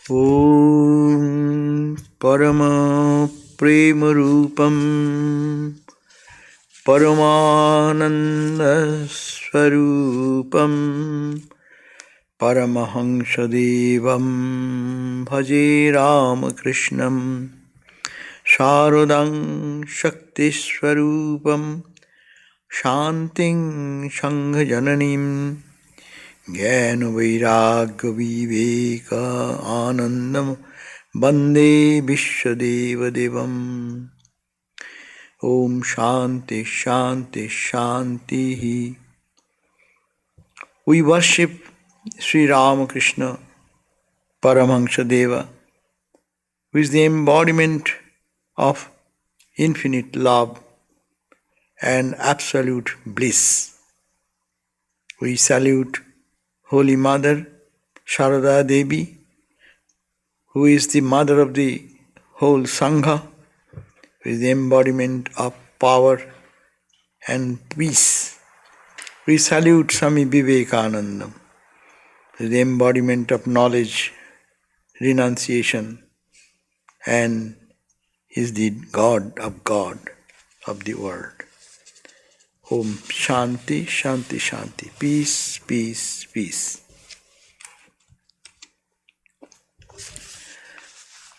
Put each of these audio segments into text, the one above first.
Om Parama Prema Rupam Paramananda Swarupam Paramahansa Devam Bhaje Ramakrishnam Sharadang Shakti Swarupam Shanting Sangha Jananim Jnana Vairagya Viveka Anandam Bande Vishwadeva Devam. Om Shanti Shanti Shanti. We worship Sri Ramakrishna Paramahansa Deva, who is the embodiment of infinite love and absolute bliss. We salute Holy Mother Sharada Devi, who is the mother of the whole Sangha, who is the embodiment of power and peace. We salute Swami Vivekananda, who is the embodiment of knowledge, renunciation, and is the God of the world. Om Shanti Shanti Shanti. Peace, peace, peace.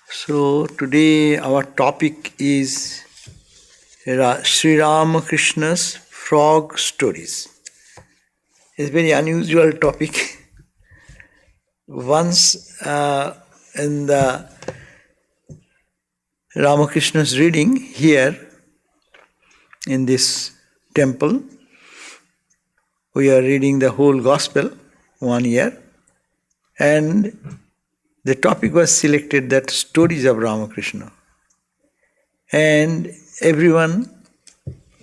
So today our topic is Sri Ramakrishna's frog stories. It's a very unusual topic. Once in the Ramakrishna's reading here in this temple, we are reading the whole gospel 1 year, and the topic was selected that stories of Ramakrishna. And everyone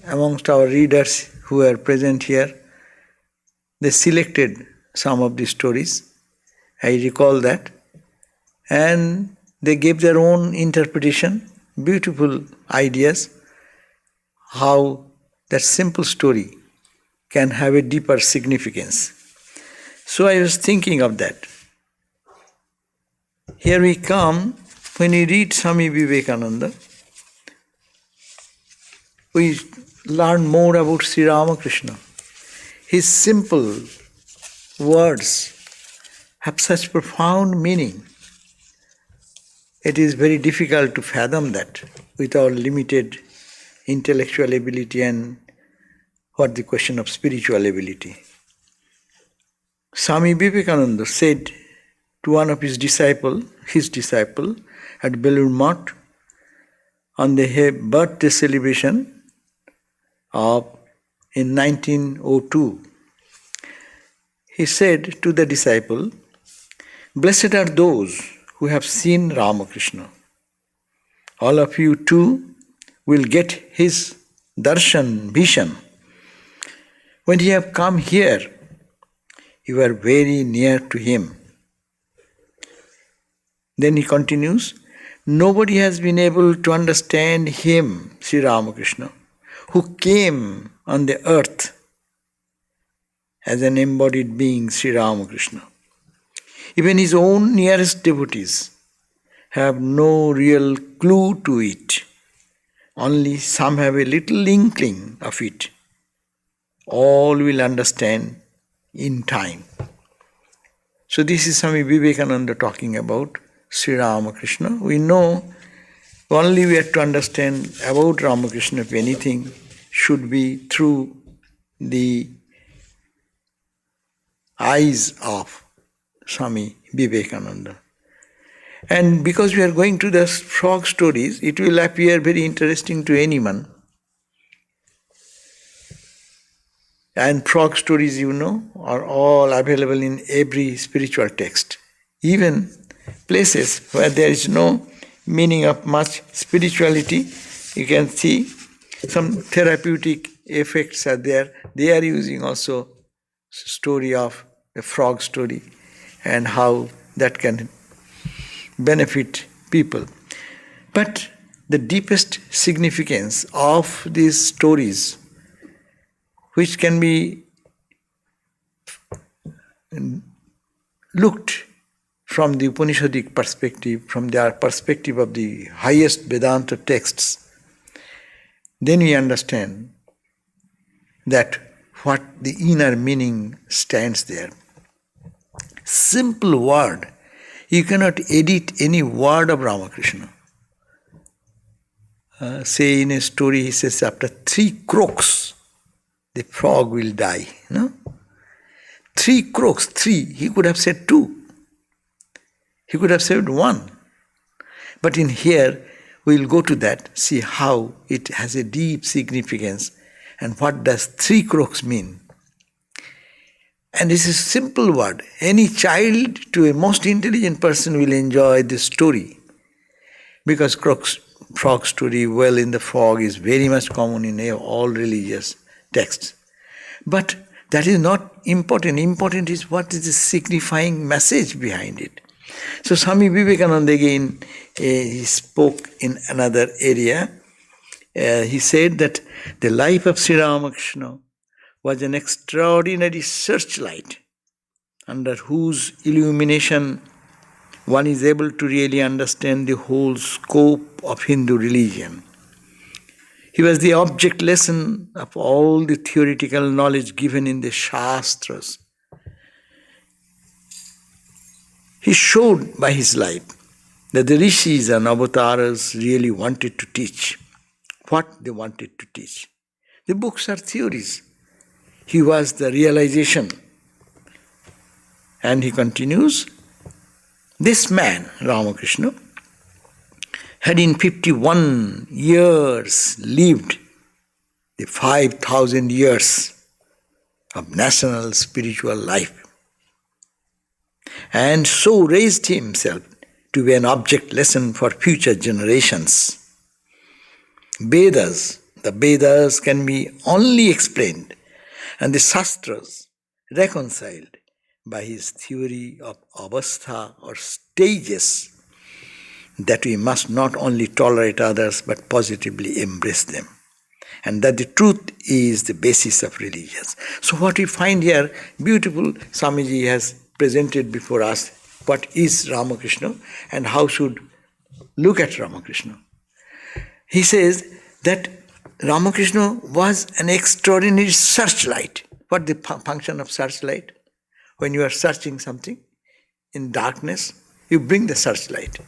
amongst our readers who are present here, they selected some of the stories. I recall that. And they gave their own interpretation, beautiful ideas, how that simple story can have a deeper significance. So I was thinking of that. Here we come, when we read Swami Vivekananda, we learn more about Sri Ramakrishna. His simple words have such profound meaning. It is very difficult to fathom that with our limited intellectual ability and what the question of spiritual ability. Swami Vivekananda said to one of his disciple at Belur Math on the birthday celebration in 1902. He said to the disciple, "Blessed are those who have seen Ramakrishna. All of you too will get his darshan, vision. When you have come here, you are very near to him." Then he continues, "Nobody has been able to understand him, Sri Ramakrishna, who came on the earth as an embodied being, Sri Ramakrishna. Even his own nearest devotees have no real clue to it. Only some have a little inkling of it. All will understand in time." So this is Swami Vivekananda talking about Sri Ramakrishna. We know only we have to understand about Ramakrishna, if anything, should be through the eyes of Swami Vivekananda. And because we are going to the frog stories, it will appear very interesting to anyone. And frog stories, are all available in every spiritual text. Even places where there is no meaning of much spirituality, you can see some therapeutic effects are there. They are using also story of a frog story and how that can benefit people. But the deepest significance of these stories, which can be looked from the Upanishadic perspective, from their perspective of the highest Vedanta texts, then we understand that what the inner meaning stands there. Simple word. You cannot edit any word of Ramakrishna. Say in a story, he says, after 3 croaks, the frog will die. No? 3 croaks, 3. He could have said 2. He could have said 1. But in here, we will go to that, see how it has a deep significance and what does 3 croaks mean. And this is a simple word. Any child to a most intelligent person will enjoy this story. Because frog story, well in the frog, is very much common in all religious texts. But that is not important. Important is what is the signifying message behind it. So Swami Vivekananda again, he spoke in another area. He said that the life of Sri Ramakrishna was an extraordinary searchlight under whose illumination one is able to really understand the whole scope of Hindu religion. He was the object lesson of all the theoretical knowledge given in the Shastras. He showed by his life that the rishis and avatars really wanted to teach what they wanted to teach. The books are theories. He was the realization. And he continues, this man, Ramakrishna, had in 51 years lived the 5,000 years of national spiritual life, and so raised himself to be an object lesson for future generations. Vedas, the Vedas can be only explained and the Shastras reconciled by his theory of avastha or stages, that we must not only tolerate others but positively embrace them, and that the truth is the basis of religions. So what we find here, beautiful, Swamiji has presented before us what is Ramakrishna and how should look at Ramakrishna. He says that Ramakrishna was an extraordinary searchlight. What the function of searchlight? When you are searching something in darkness, you bring the searchlight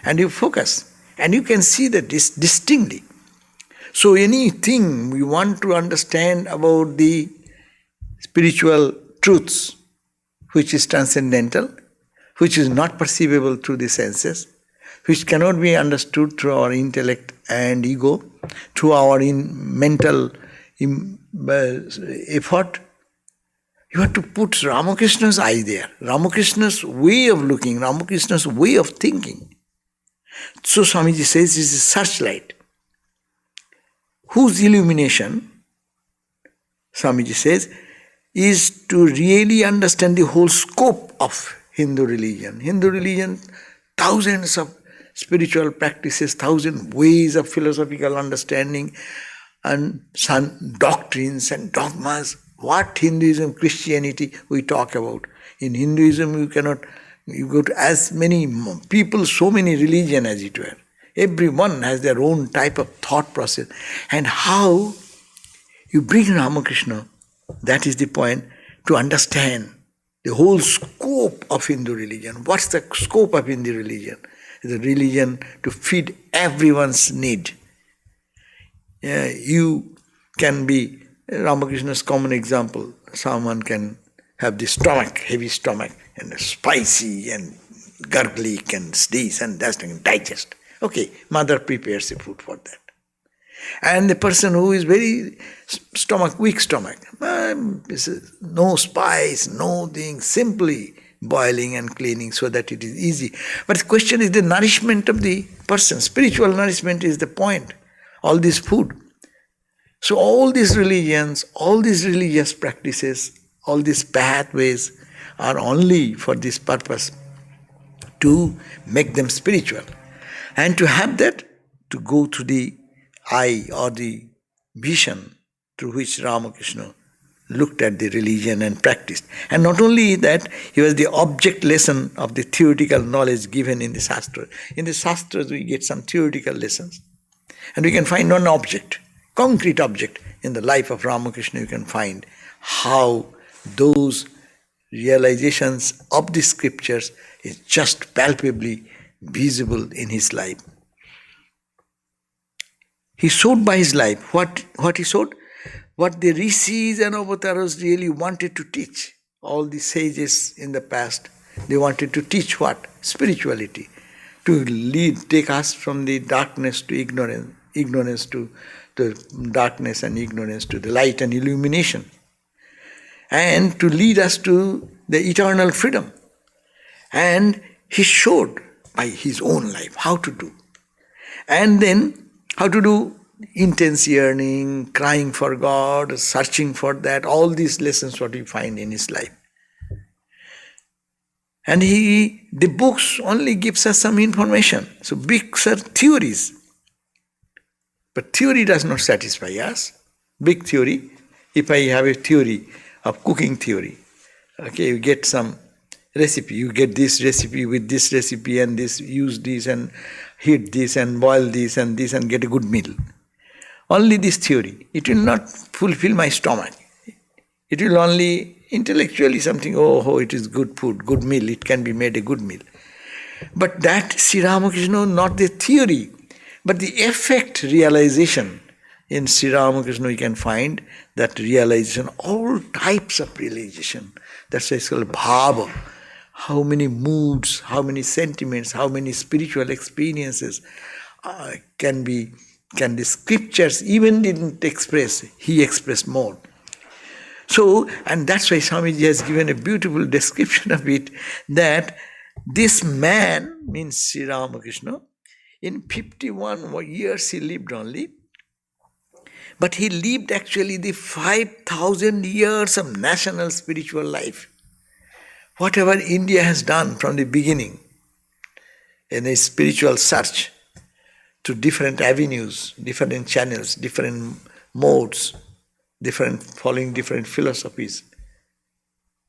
and you focus and you can see that distinctly. So anything we want to understand about the spiritual truths, which is transcendental, which is not perceivable through the senses, which cannot be understood through our intellect and ego, through our mental effort, you have to put Ramakrishna's eye there, Ramakrishna's way of looking, Ramakrishna's way of thinking. So Swamiji says this is searchlight, whose illumination, Swamiji says, is to really understand the whole scope of Hindu religion. Hindu religion, thousands of spiritual practices, thousand ways of philosophical understanding, and some doctrines and dogmas. What Hinduism, Christianity we talk about. In Hinduism you go to as many people, so many religions as it were. Everyone has their own type of thought process. And how you bring Ramakrishna, that is the point, to understand the whole scope of Hindu religion. What's the scope of Hindu religion? The religion to feed everyone's need. You can be, Ramakrishna's common example, someone can have the stomach, heavy stomach, and spicy and garlic and this and that and digest. Okay, mother prepares the food for that. And the person who is very weak stomach, no spice, no thing, simply boiling and cleaning so that it is easy. But the question is the nourishment of the person. Spiritual nourishment is the point. All this food. So all these religions, all these religious practices, all these pathways are only for this purpose, to make them spiritual. And to have that, to go through the eye or the vision through which Ramakrishna looked at the religion and practiced. And not only that, he was the object lesson of the theoretical knowledge given in the Shastras. In the Shastras, we get some theoretical lessons. And we can find one object, concrete object. In the life of Ramakrishna, you can find how those realizations of the scriptures is just palpably visible in his life. He showed by his life what he showed, what the rishis and avatars really wanted to teach. All the sages in the past, they wanted to teach what? Spirituality. To take us from the darkness to ignorance, ignorance to the darkness and ignorance to the light and illumination. And to lead us to the eternal freedom. And he showed by his own life how to do. And then how to do intense yearning, crying for God, searching for that, all these lessons what we find in his life. And the books only gives us some information. So books are theories. But theory does not satisfy us. Big theory, if I have a theory of cooking theory, okay, you get some recipe, you get this recipe with this recipe and this, use this and heat this and boil this and get a good meal. Only this theory. It will not fulfill my stomach. It will only intellectually something, oh, it is good food, good meal, it can be made a good meal. But that Sri Ramakrishna, not the theory, but the effect realization. In Sri Ramakrishna we can find that realization, all types of realization. That's why it's called bhava. How many moods, how many sentiments, how many spiritual experiences can the scriptures even didn't express, he expressed more. So, and that's why Swamiji has given a beautiful description of it, that this man, means Sri Ramakrishna, in 51 years he lived only, but he lived actually the 5,000 years of national spiritual life. Whatever India has done from the beginning in a spiritual search to different avenues, different channels, different modes, following different philosophies.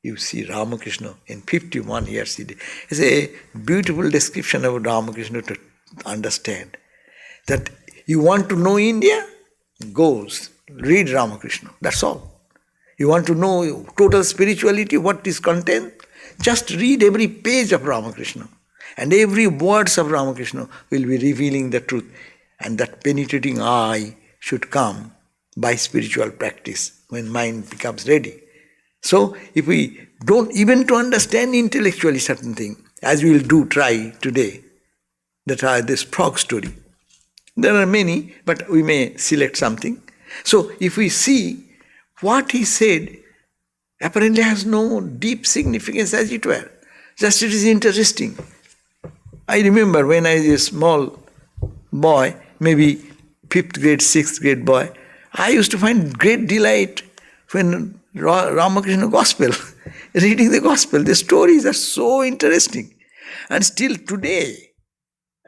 You see Ramakrishna in 51 years he did. It's a beautiful description of Ramakrishna to understand. That you want to know India? Go read Ramakrishna. That's all. You want to know total spirituality, what is content? Just read every page of Ramakrishna. And every words of Ramakrishna will be revealing the truth. And that penetrating eye should come by spiritual practice when mind becomes ready. So if we don't even to understand intellectually certain thing, as we will try today, that are this frog story. There are many, but we may select something. So if we see what he said, apparently has no deep significance as it were. Just it is interesting. I remember when I was a small boy, maybe 5th grade, 6th grade boy, I used to find great delight when Ramakrishna Gospel, reading the Gospel. The stories are so interesting. And still today,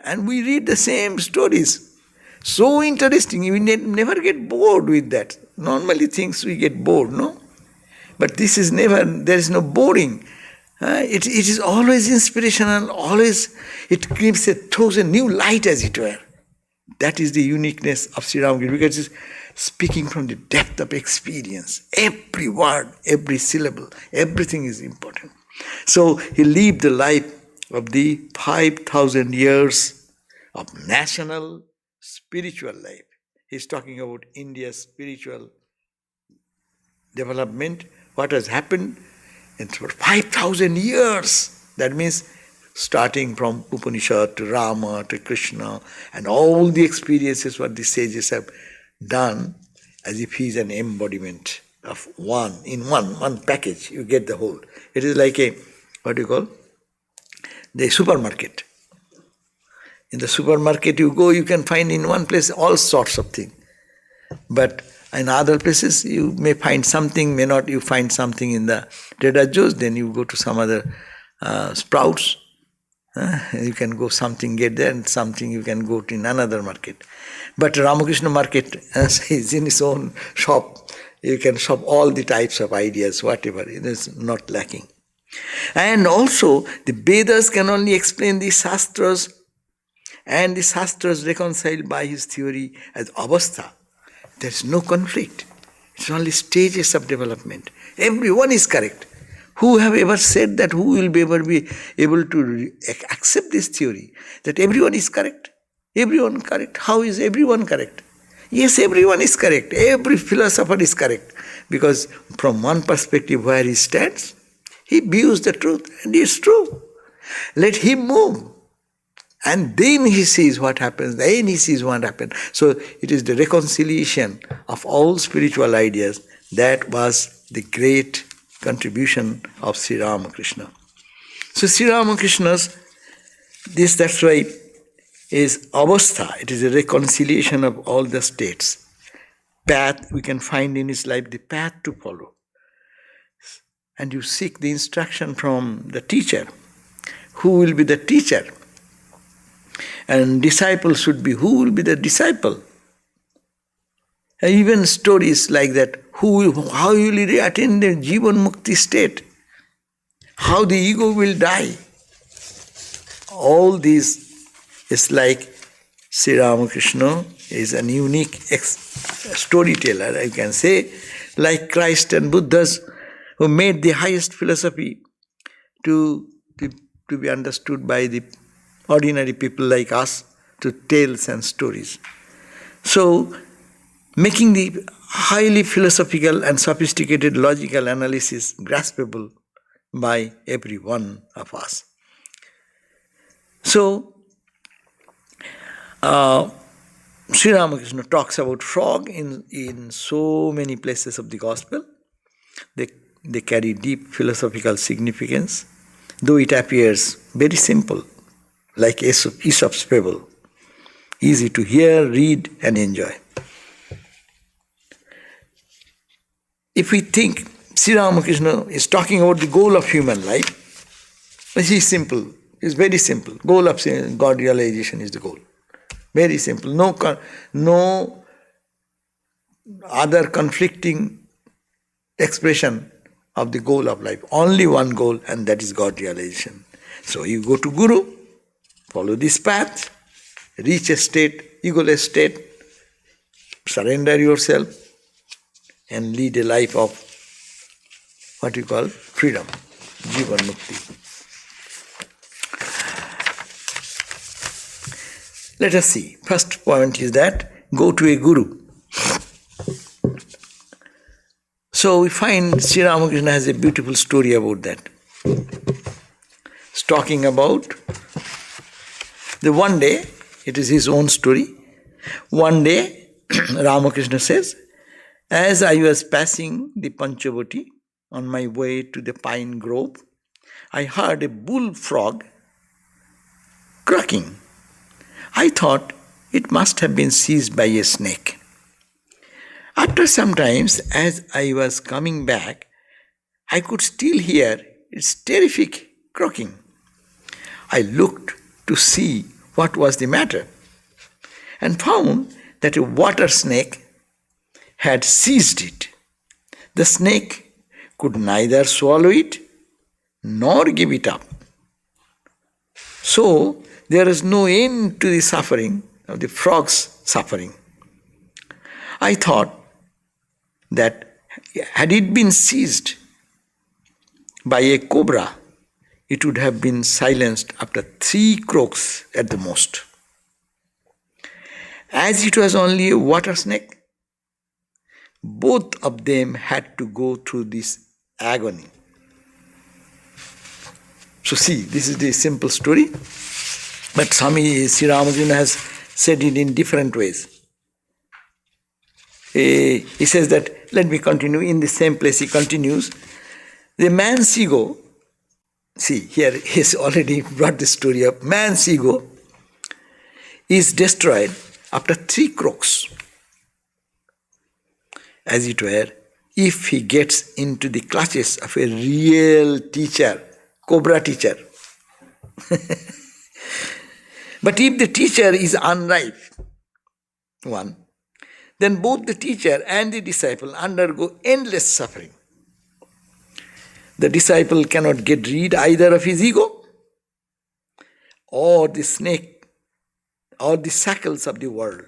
and we read the same stories. So interesting, we never get bored with that. Normally things we get bored, no? But this is never, there is no boring. It is always inspirational, always, it gives a thousand new light as it were. That is the uniqueness of Sri Ramakrishna, because it's speaking from the depth of experience. Every word, every syllable, everything is important. So he lived the life of the 5,000 years of national spiritual life. He's talking about India's spiritual development, what has happened in 5,000 years. That means starting from Upanishad to Rama to Krishna and all the experiences what the sages have done, as if he's an embodiment of one, in one package, you get the whole. It is like a, what do you call, the supermarket. In the supermarket you go, you can find in one place all sorts of things. But in other places you may find something, may not you find something in the Trader Joe's, then you go to some other Sprouts. You can go something get there and something you can go to in another market. But Ramakrishna market is in his own shop. You can shove all the types of ideas, whatever, it is not lacking. And also, the Vedas can only explain the Shastras, and the Shastras reconciled by his theory as avastha. There is no conflict. It's only stages of development. Everyone is correct. Who have ever said that? Who will ever be able to accept this theory that everyone is correct? Everyone correct. How is everyone correct? Yes, everyone is correct. Every philosopher is correct. Because from one perspective where he stands, he views the truth and it's true. Let him move. And then he sees what happens. Then he sees what happens. So it is the reconciliation of all spiritual ideas that was the great contribution of Sri Ramakrishna. So Sri Ramakrishna's, that's why is avastha. It is a reconciliation of all the states. Path, we can find in his life the path to follow. And you seek the instruction from the teacher. Who will be the teacher? And disciple should be, who will be the disciple? And even stories like that, how will you attain the Jivan Mukti state? How the ego will die? All these is like Sri Ramakrishna is an unique storyteller, I can say, like Christ and Buddhas who made the highest philosophy to be understood by the ordinary people like us, to tales and stories. So, making the highly philosophical and sophisticated logical analysis graspable by every one of us. So, Sri Ramakrishna talks about frog in so many places of the gospel. They carry deep philosophical significance, though it appears very simple, like Aesop's fable, easy to hear, read, and enjoy. If we think Sri Ramakrishna is talking about the goal of human life, it is simple. It's very simple. Goal of God realization is the goal. Very simple. No other conflicting expression of the goal of life. Only one goal, and that is God realization. So you go to Guru, follow this path, reach a state, egoless state, surrender yourself, and lead a life of what you call freedom, Jivan Mukti. Let us see. First point is that go to a Guru. So we find Sri Ramakrishna has a beautiful story about that. He's talking about the one day, it is his own story. One day, Ramakrishna says, as I was passing the Panchavati on my way to the pine grove, I heard a bullfrog croaking. I thought it must have been seized by a snake. After some time, as I was coming back, I could still hear its terrific croaking. I looked to see what was the matter and found that a water snake had seized it. The snake could neither swallow it nor give it up. So there is no end to the suffering of the frog's suffering. I thought that had it been seized by a cobra, it would have been silenced after 3 croaks at the most. As it was only a water snake, both of them had to go through this agony. So see, this is the simple story, but Swami Sri Ramakrishna has said it in different ways. He says that, let me continue, in the same place he continues, the man's ego, see here he's already brought the story up, man's ego is destroyed after 3 croaks, as it were, if he gets into the clutches of a real teacher, cobra teacher. But if the teacher is unripe, one, then both the teacher and the disciple undergo endless suffering. The disciple cannot get rid either of his ego or the snake or the shackles of the world.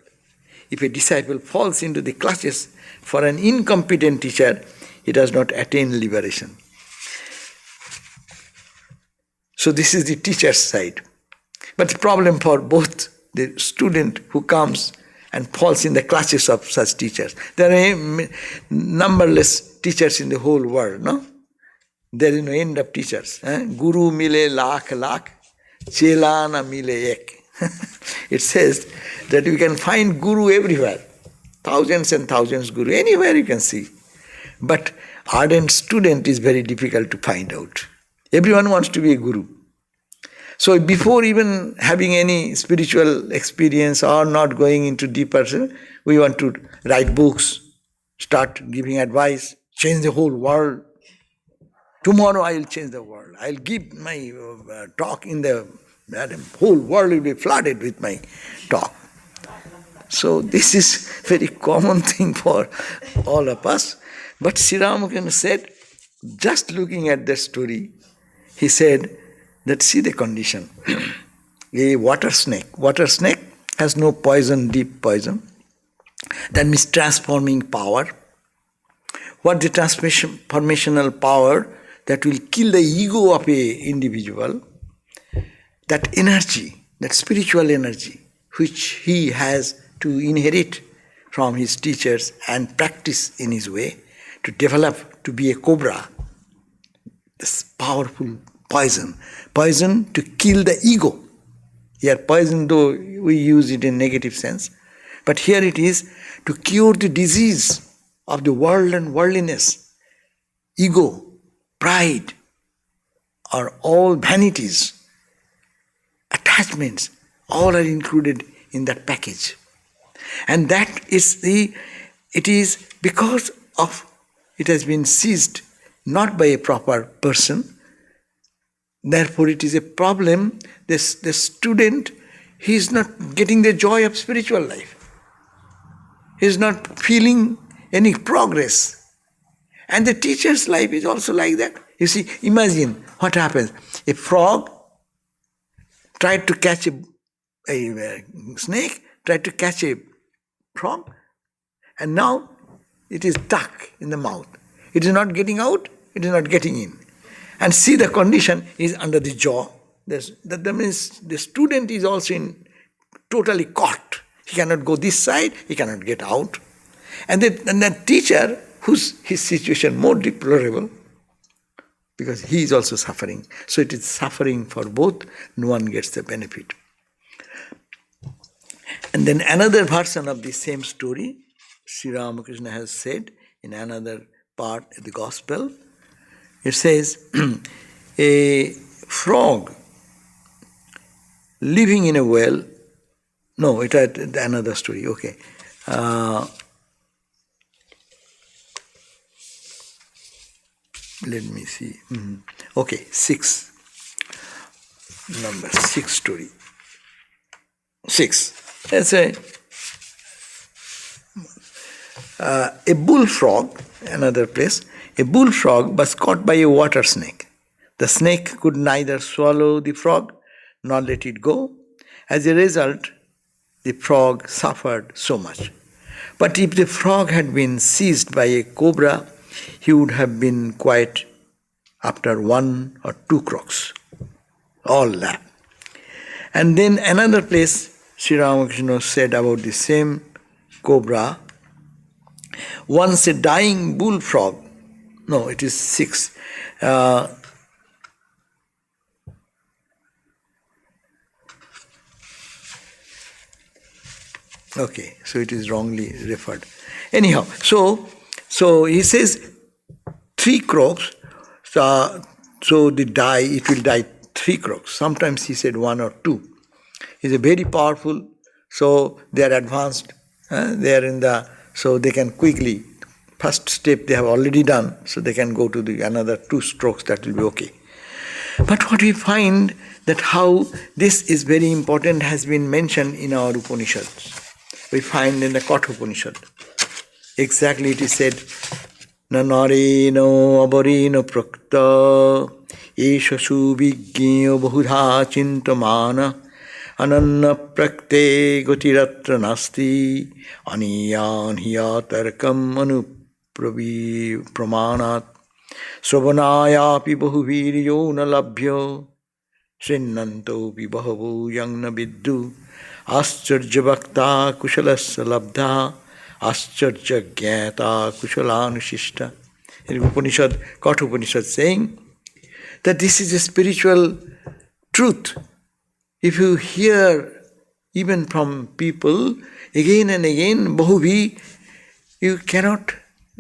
If a disciple falls into the clutches for an incompetent teacher, he does not attain liberation. So this is the teacher's side. But the problem for both the student who comes and falls in the clutches of such teachers. There are numberless teachers in the whole world, no? There is no end of teachers. Guru mile lakh lakh, chela na mile ek. It says that you can find guru everywhere. Thousands and thousands guru, anywhere you can see. But ardent student is very difficult to find out. Everyone wants to be a guru. So before even having any spiritual experience or not going into deeper, we want to write books, start giving advice, change the whole world. Tomorrow I will change the world. I will give my talk in the whole world will be flooded with my talk. So this is very common thing for all of us. But Sri Ramakrishna said, just looking at the story, he said that see the condition. A water snake. Water snake has no poison, deep poison. That means transforming power. What the transformational power that will kill the ego of a individual, that energy, that spiritual energy, which he has to inherit from his teachers and practice in his way, to develop to be a cobra, this powerful poison to kill the ego. Here poison, though we use it in negative sense, but here it is to cure the disease of the world and worldliness. Ego, pride, are all vanities, attachments, all are included in that package. And that is it is because of it has been seized not by a proper person. Therefore it is a problem. The student, he is not getting the joy of spiritual life. He is not feeling any progress. And the teacher's life is also like that. You see, imagine what happens. A frog tried to catch a snake, tried to catch a frog, and now it is stuck in the mouth. It is not getting out, it is not getting in. And see, the condition is under the jaw. That means the student is also totally caught. He cannot go this side, he cannot get out. And the teacher, whose his situation more deplorable, because he is also suffering. So it is suffering for both, no one gets the benefit. And then another version of the same story, Sri Ramakrishna has said in another part of the Gospel. It says, a frog living in a well, no, it had another story, okay. Let me see. Okay, 6. Number 6 story. 6. Let's say a bullfrog, another place, a bullfrog was caught by a water snake. The snake could neither swallow the frog nor let it go. As a result, the frog suffered so much. But if the frog had been seized by a cobra, he would have been quiet after 1 or 2 crocks. All that. And then another place, Sri Ramakrishna said about the same cobra, once a dying bullfrog, no, it is 6. Okay, so it is wrongly referred. Anyhow, so he says 3 crocks, so it will die 3 crocks. Sometimes he said 1 or 2. It's a very powerful, so they are advanced, they are so they can quickly, first step they have already done, so they can go to the another 2 strokes, that will be okay. But what we find that how this is very important has been mentioned in our Upanishads. we find in the Kathopanishad. Exactly it is said, Nanareno abareno prakta esha subhigyo bahudha chintamana ananna prakte gotiratra nasti aniyan hiyatarkam pramanat sravanayapi bahuviryo na labhyo Srinnantopi bahavo yangna viddu ascharya bhakta kushalasya labdha ascharya jnata kusalanushishta. In Upanishad, Kathopanishad saying that this is a spiritual truth. If you hear even from people again and again, bahuvi, you cannot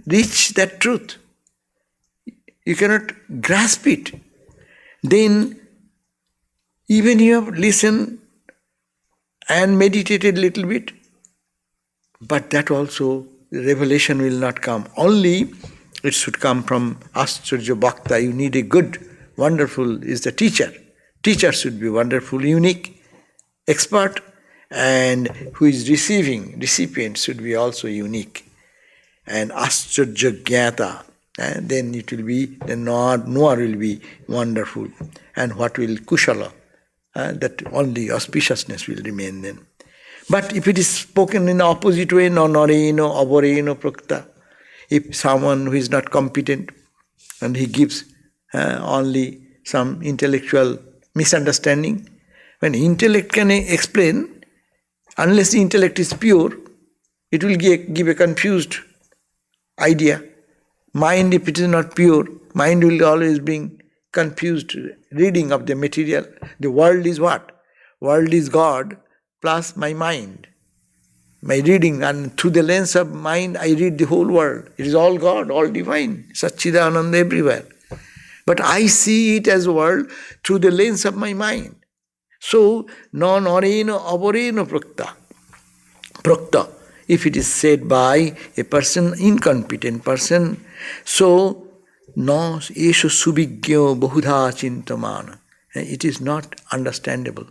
reach that truth. You cannot grasp it. Then even you have listened and meditated a little bit, but that also, revelation will not come. Only it should come from Ascharya Bhakta. You need a good, wonderful, is the teacher. Teacher should be wonderful, unique, expert, and who is receiving, recipient should be also unique. And Ascharya Jnata, and then it will be, the knower will be wonderful. And what will Kushala? That only auspiciousness will remain then. But if it is spoken in the opposite way, no nareno, avareno, prakta, if someone who is not competent and he gives only some intellectual misunderstanding, when intellect can explain, unless the intellect is pure, it will give a confused idea. Mind, if it is not pure, mind will always be confused reading of the material. The world is what? World is God plus my mind. My reading, and through the lens of mind I read the whole world. It is all God, all divine, Satchidananda everywhere. But I see it as a world through the lens of my mind. So, non-oreno, avareno prakta. Prakta, if it is said by a person, incompetent person, so no esho subhigyo bahudha chintamana. It is not understandable,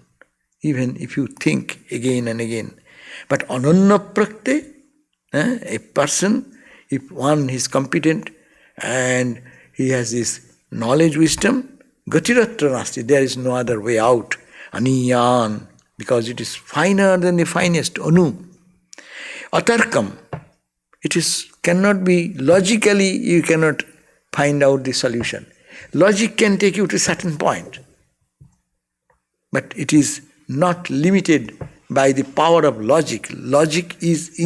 even if you think again and again. But ananya prakte, a person, if one is competent and he has this knowledge, wisdom, gatiratra nasti, there is no other way out. Aniyan, because it is finer than the finest, anu. Atarkam, it is cannot be, logically you cannot find out the solution. Logic can take you to a certain point, but it is not limited by the power of logic. Logic is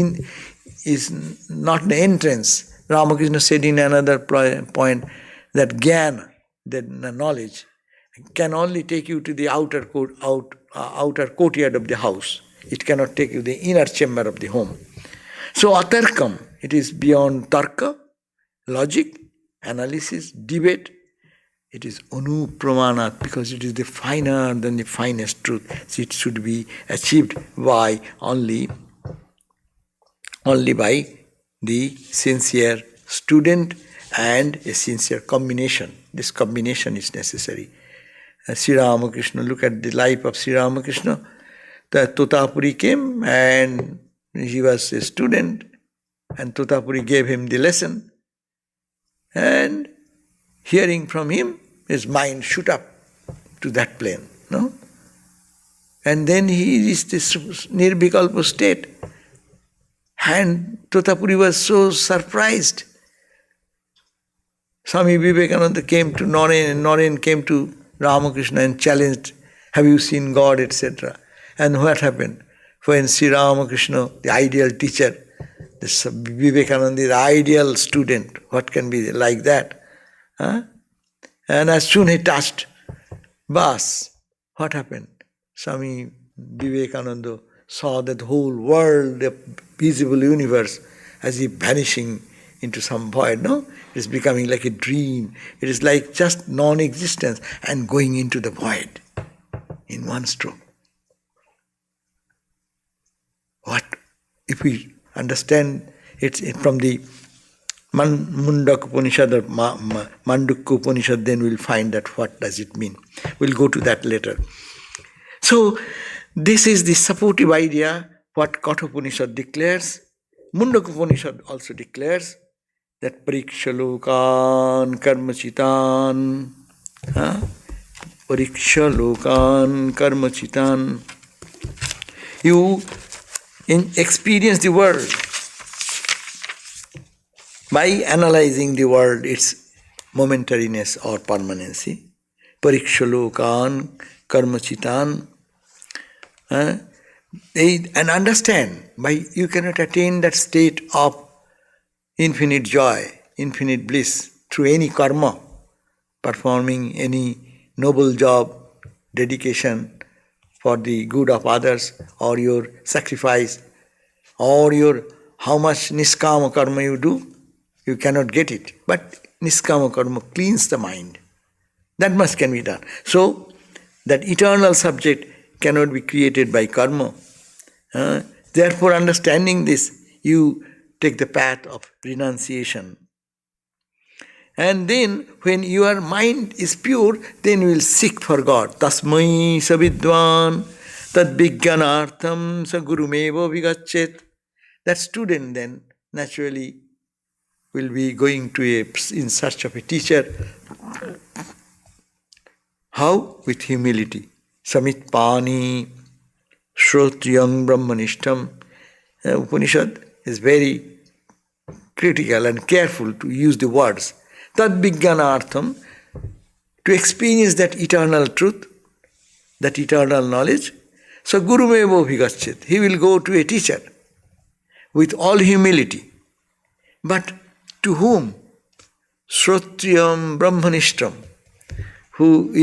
not the entrance. Ramakrishna said in another point that jnana, the knowledge, can only take you to the outer courtyard of the house. It cannot take you to the inner chamber of the home. So atarkam, it is beyond tarka, logic, analysis, debate. It is anu pramanat, because it is the finer than the finest truth. So it should be achieved by only by the sincere student and a sincere combination. This combination is necessary. Sri Ramakrishna, look at the life of Sri Ramakrishna. The Totapuri came and he was a student, and Totapuri gave him the lesson. And hearing from him, his mind shoot up to that plane. No? And then he reached this nirvikalpa state. And Totapuri was so surprised. Swami Vivekananda came to Naren, and Naren came to Ramakrishna and challenged, have you seen God, etc. And what happened? When Sri Ramakrishna, the ideal teacher, this Vivekananda, the ideal student, what can be like that? Huh? And as soon as he touched, bas, what happened? Swami Vivekananda saw that the whole world, the visible universe, as if vanishing into some void, no? It is becoming like a dream. It is like just non-existence and going into the void in one stroke. What? If we understand it from the Mundaka Upanishad or Mandukya Upanishad, then we'll find that what does it mean. We'll go to that later. So, this is the supportive idea what Kathopanishad declares, Mundakopanishad also declares that parikshalokan karmachitan, parikshalokan karmachitan. You experience the world by analyzing the world, its momentariness or permanency. Parikshalokan karmachitan. And understand, you cannot attain that state of infinite joy, infinite bliss through any karma, performing any noble job, dedication for the good of others, or your sacrifice, or your how much Nishkama Karma you do, you cannot get it. But Nishkama Karma cleans the mind. That much can be done. So, that eternal subject cannot be created by karma. Therefore, understanding this, you take the path of renunciation. And then, when your mind is pure, then you will seek for God. Tasmai savidvan tad vijnanartham sa gurumeva vigachet. That student then naturally will be going in search of a teacher. How? With humility. Samitpani Shrotriyam Brahmanishtam. Upanishad is very critical and careful to use the words. Tad vijnanartham, to experience that eternal truth, that eternal knowledge. So Gurumevo vigachet, he will go to a teacher with all humility. But to whom? Shrotriyam Brahmanishtam, who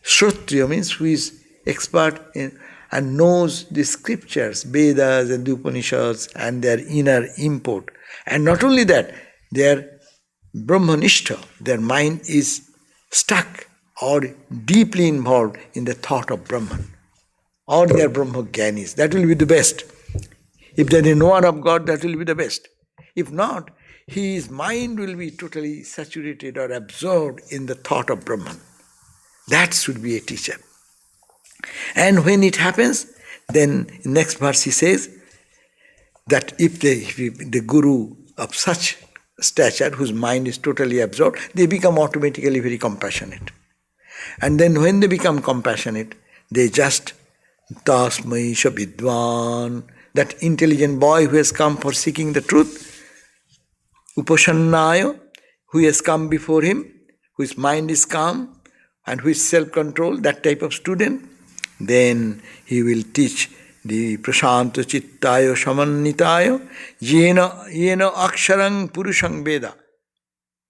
Shrotriya means who is expert in and knows the scriptures, Vedas and the Upanishads and their inner import. And not only that, they are Brahmanishta, their mind is stuck or deeply involved in the thought of Brahman. Or they are Brahmagyanis. That will be the best. If they are a knower of God, that will be the best. If not, his mind will be totally saturated or absorbed in the thought of Brahman. That should be a teacher. And when it happens, then next verse he says that if the guru of such stature, whose mind is totally absorbed, they become automatically very compassionate. And then when they become compassionate, they just tasmai vidwan, that intelligent boy who has come for seeking the truth, upasannaya, who has come before him, whose mind is calm and who is self-controlled, that type of student, then he will teach the prashanta chittaya samannitaya yena aksharang purushang veda,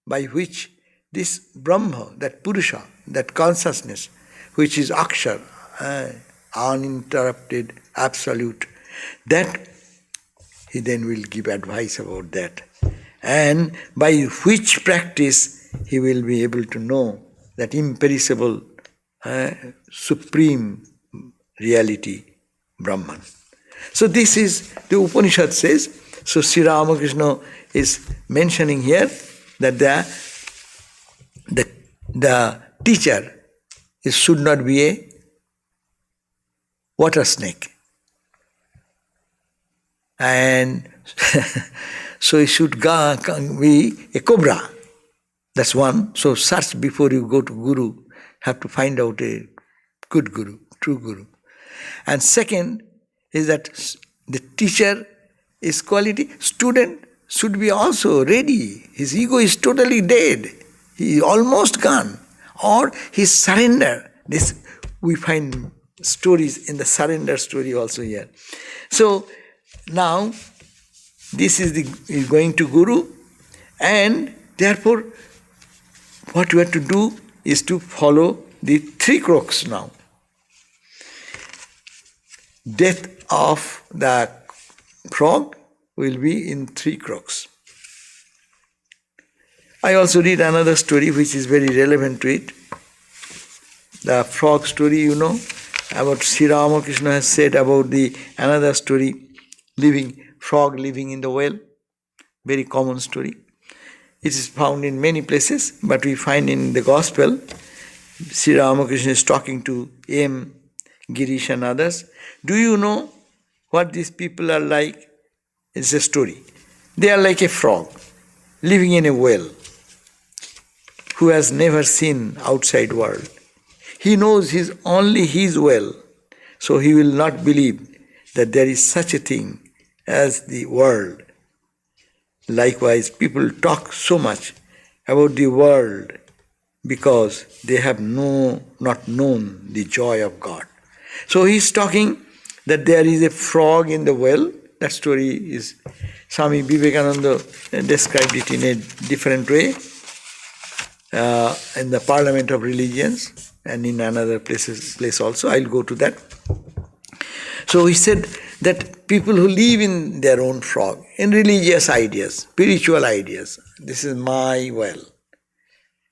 by which this Brahma, that Purusha, that consciousness, which is akshar, uninterrupted, absolute, that he then will give advice about that. And by which practice he will be able to know that imperishable, supreme reality, Brahman. So this is, the Upanishad says, so Sri Ramakrishna is mentioning here that the teacher should not be a water snake. And so it should be a cobra. That's one. So search before you go to Guru. Have to find out a good Guru, true Guru. And second is that the teacher is quality. Student should be also ready. His ego is totally dead. He is almost gone. Or his surrender. This we find stories in the surrender story also here. So now this is going to Guru, and therefore what you have to do is to follow the 3 crooks now. Death of the frog will be in 3 crooks. I also read another story which is very relevant to it. The frog story, about Sri Ramakrishna has said about another story, frog living in the well. Very common story. It is found in many places, but we find in the Gospel, Sri Ramakrishna is talking to M. Girish and others. Do you know what these people are like? It's a story. They are like a frog living in a well who has never seen outside world. He knows only his well, so he will not believe that there is such a thing as the world. Likewise, people talk so much about the world because they have not known the joy of God. So he is talking that there is a frog in the well. That story is, Swami Vivekananda described it in a different way in the Parliament of Religions and in another place also. I'll go to that. So he said that people who live in their own frog, in religious ideas, spiritual ideas, this is my well,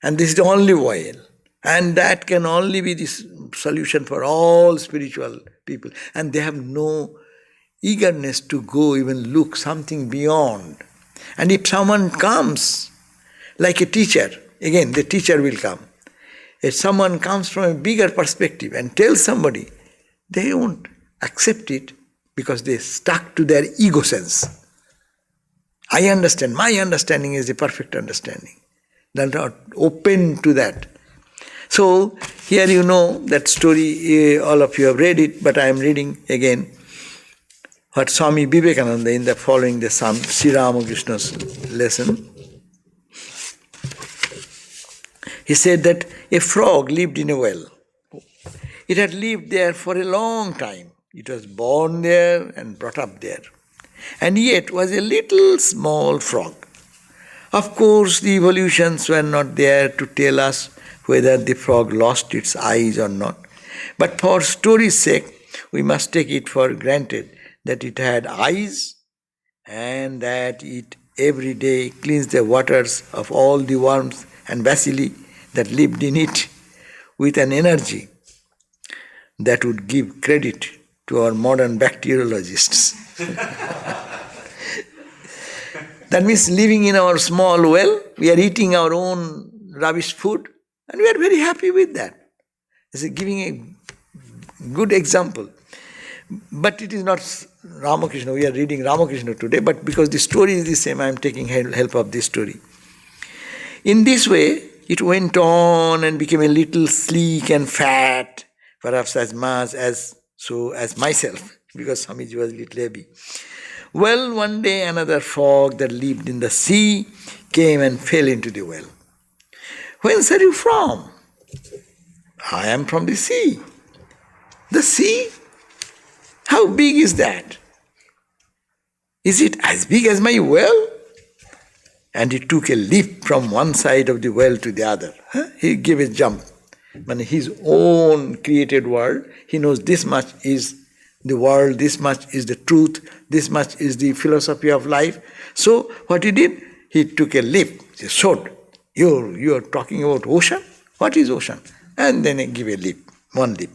and this is the only well, and that can only be the solution for all spiritual people, and they have no eagerness to go even look something beyond. And if someone comes, like a teacher, again the teacher will come. If someone comes from a bigger perspective and tells somebody, they won't accept it because they stuck to their ego sense. I understand, my understanding is the perfect understanding. They're not open to that. So here you know that story, all of you have read it, but I am reading again what Swami Vivekananda in the following the Sri Ramakrishna's lesson. He said that a frog lived in a well. It had lived there for a long time. It was born there and brought up there, and yet was a little small frog. Of course, the evolutions were not there to tell us whether the frog lost its eyes or not. But for story's sake, we must take it for granted that it had eyes and that it every day cleansed the waters of all the worms and bacilli that lived in it with an energy that would give credit to our modern bacteriologists. That means living in our small well, we are eating our own rubbish food, and we are very happy with that. This is giving a good example. But it is not Ramakrishna, we are reading Ramakrishna today, but because the story is the same, I am taking help of this story. In this way, it went on and became a little sleek and fat, perhaps as much as myself, because Swamiji was a little heavy. Well, one day another frog that lived in the sea came and fell into the well. Whence are you from? I am from the sea. The sea? How big is that? Is it as big as my well? And he took a leap from one side of the well to the other. He gave a jump. But his own created world, he knows this much is the world, this much is the truth, this much is the philosophy of life. So what he did, he took a leap. He said, you are talking about ocean? What is ocean? And then he gave a leap, one leap.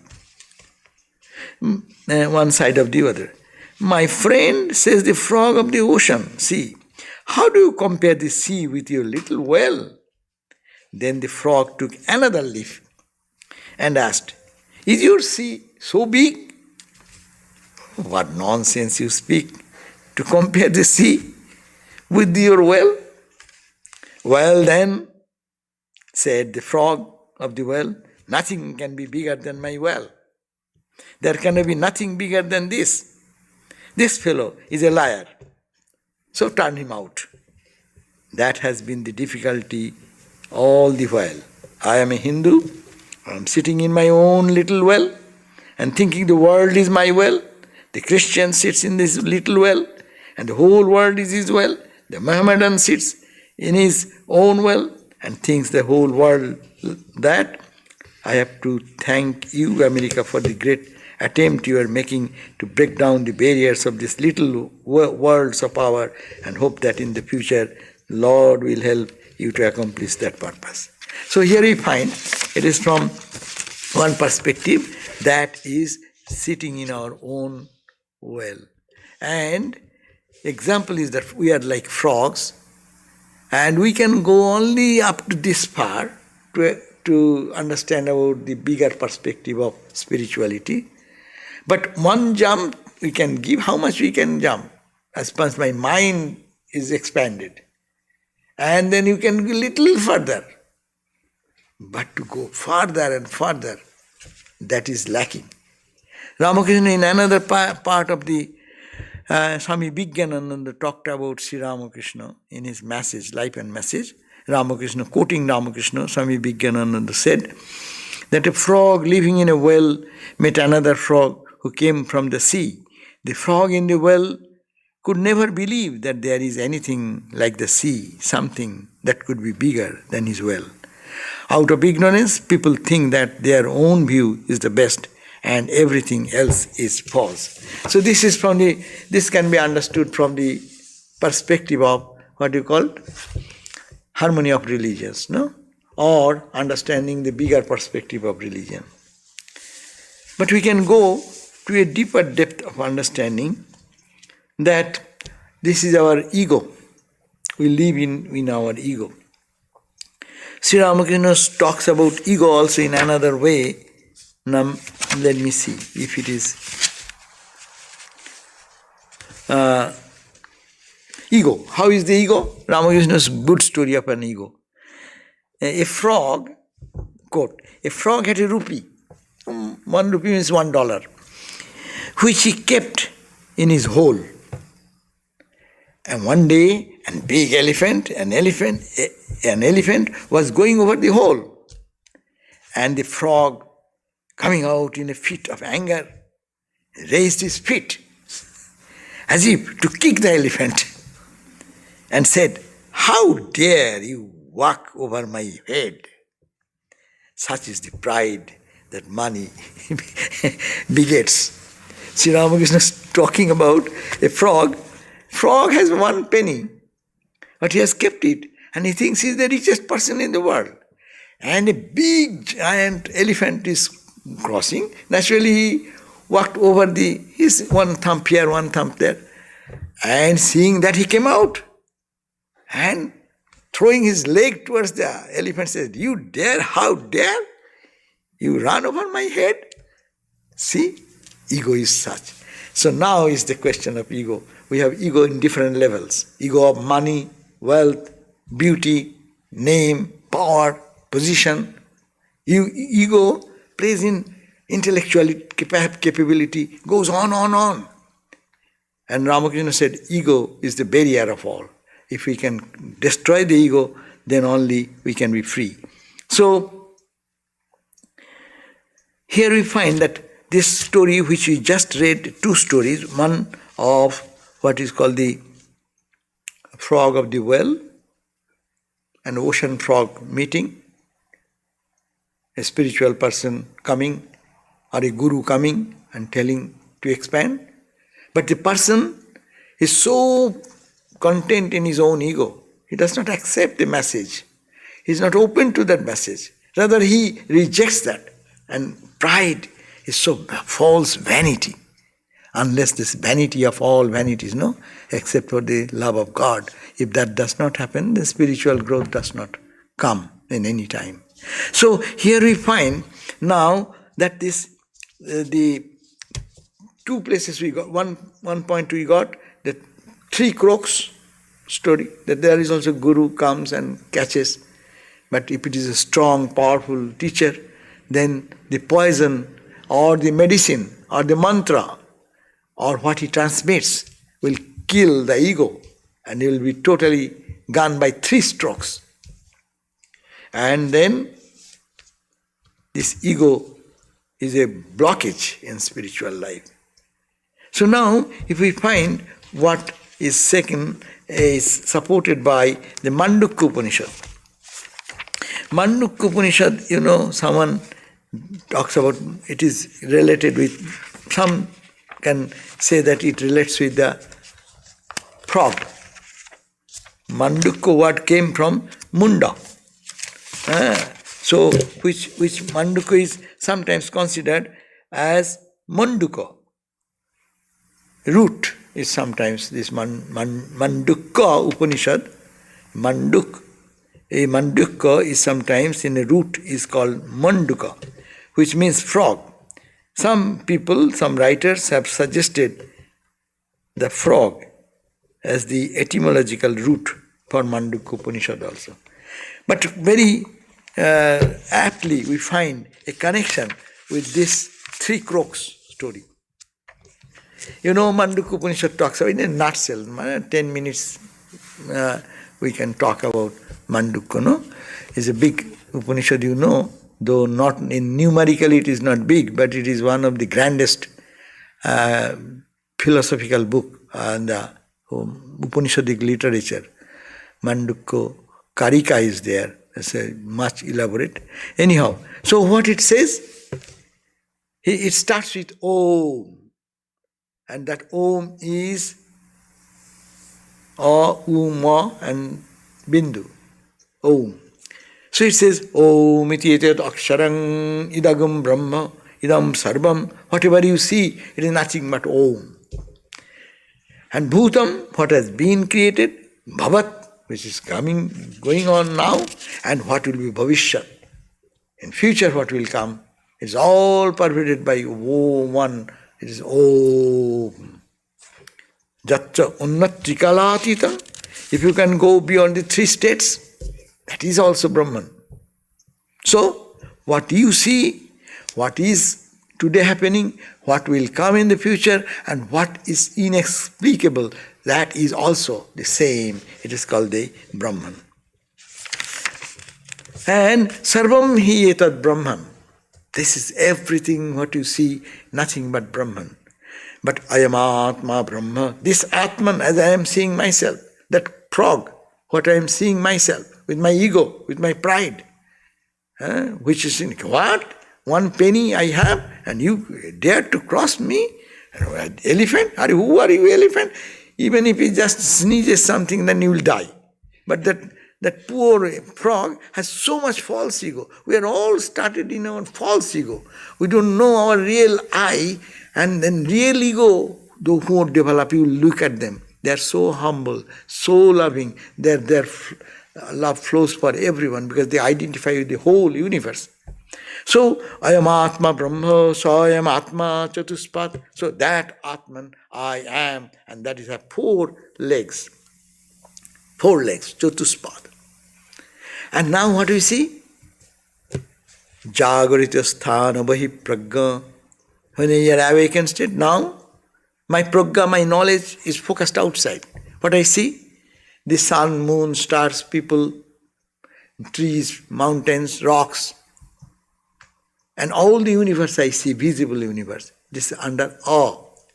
One side of the other. My friend, says the frog of the ocean, see, how do you compare the sea with your little well? Then the frog took another leap and asked, is your sea so big? What nonsense you speak, to compare the sea with your well? Well then, said the frog of the well, nothing can be bigger than my well. There can be nothing bigger than this. This fellow is a liar. So turn him out. That has been the difficulty all the while. I am a Hindu. I am sitting in my own little well and thinking the world is my well. The Christian sits in this little well and the whole world is his well. The Mohammedan sits in his own well and thinks the whole world that. I have to thank you, America, for the great attempt you are making to break down the barriers of these little worlds of power, and hope that in the future Lord will help you to accomplish that purpose. So here we find it is from one perspective that is sitting in our own well. And example is that we are like frogs and we can go only up to this far to understand about the bigger perspective of spirituality. But one jump we can give, how much we can jump, as far as my mind is expanded. And then you can go a little further. But to go further and further, that is lacking. Ramakrishna, in another part of the Swami Sarvadevananda talked about Sri Ramakrishna in his message, Life and Message. Ramakrishna, quoting Ramakrishna, Swami Sarvadevananda said that a frog living in a well met another frog who came from the sea. The frog in the well could never believe that there is anything like the sea, something that could be bigger than his well. Out of ignorance, people think that their own view is the best and everything else is false. So this can be understood from the perspective of what you call harmony of religions, no? Or understanding the bigger perspective of religion. But we can go to a deeper depth of understanding that this is our ego. We live in our ego. Sri Ramakrishna talks about ego also in another way. Now, let me see if it is ego. How is the ego? Ramakrishna's good story of an ego. A frog, quote, a frog had a rupee. 1 rupee means $1, which he kept in his hole. And one day, an elephant was going over the hole. And the frog, coming out in a fit of anger, raised his feet as if to kick the elephant and said, "How dare you walk over my head?" Such is the pride that money begets. Sri Ramakrishna is talking about a frog. Frog has 1 penny, but he has kept it, and he thinks he is the richest person in the world. And a big giant elephant is crossing. Naturally, he walked over his 1 thumb here, 1 thumb there, and seeing that, he came out and throwing his leg towards the elephant said, "You dare? How dare you run over my head?" See, ego is such. So now is the question of ego. We have ego in different levels. Ego of money, wealth, beauty, name, power, position. Ego plays in intellectual capability, goes on. And Ramakrishna said, ego is the barrier of all. If we can destroy the ego, then only we can be free. So, here we find that this story which we just read, 2 stories, one of what is called the frog of the well, an ocean frog meeting, a spiritual person coming, or a guru coming and telling to expand. But the person is so content in his own ego, he does not accept the message. He is not open to that message. Rather, he rejects that. And pride is so false vanity. Unless this vanity of all vanities, no, except for the love of God. If that does not happen, the spiritual growth does not come in any time. So here we find now that the 2 places we got, one point we got, the 3 crooks story, that there is also guru comes and catches. But if it is a strong, powerful teacher, then the poison or the medicine or the mantra or what he transmits will kill the ego and he will be totally gone by 3 strokes. And then this ego is a blockage in spiritual life. So now, if we find what is second is supported by the Mandukya Upanishad. Mandukya Upanishad, someone talks about, it is related with, some can say that it relates with the frog. Mandukya word came from Munda. So, which Mandukya is sometimes considered as Mandukya. Root is sometimes this Mandukya Upanishad. Mandukya is sometimes in a root is called Mandukya, which means frog. Some people, some writers have suggested the frog as the etymological root for Mandukya Upanishad also. But very aptly we find a connection with this three croaks story. Mandukya Upanishad talks about in a nutshell, 10 minutes we can talk about Mandukya, no? It's a big Upanishad, though not in numerically it is not big, but it is one of the grandest philosophical book in the Upanishadic literature. Mandukya Karika is there. It's a much elaborate. Anyhow, so what it says, it starts with Om. And that Om is A, U, Ma and Bindu. Om. So it says, Om iti etat aksharang idagam brahma idam sarvam. Whatever you see, it is nothing but Om. And Bhutam, what has been created, Bhavat, which is going on now, and what will be Bhavishyat. In future what will come, is all pervaded by Om, one. It is Om. Jatcha unnatrikalatita. If you can go beyond the three states, that is also Brahman. So, what you see, what is today happening, what will come in the future, and what is inexplicable, that is also the same. It is called the Brahman. And Sarvam hi etat Brahman. This is everything what you see, nothing but Brahman. But Ayam Atma Brahma, this Atman as I am seeing myself, that frog, what I am seeing myself, with my ego, with my pride, which is in what? 1 penny I have, and you dare to cross me? Elephant? Who are you, elephant? Even if he just sneezes something, then you will die. But that poor frog has so much false ego. We are all started in our false ego. We don't know our real I, and then real ego, those who develop, you look at them. They are so humble, so loving. Their love flows for everyone because they identify with the whole universe. So, Ayam Atma Brahma, Sayam Atma Chatuspat. So that Atman, I am, and that is a 4 legs. 4 legs, Chatuspat. And now what do we see? Jagarita sthana bahi pragga. When you are awakened state, now my pragga, my knowledge is focused outside. What I see? The sun, moon, stars, people, trees, mountains, rocks, and all the universe I see, visible universe. This is under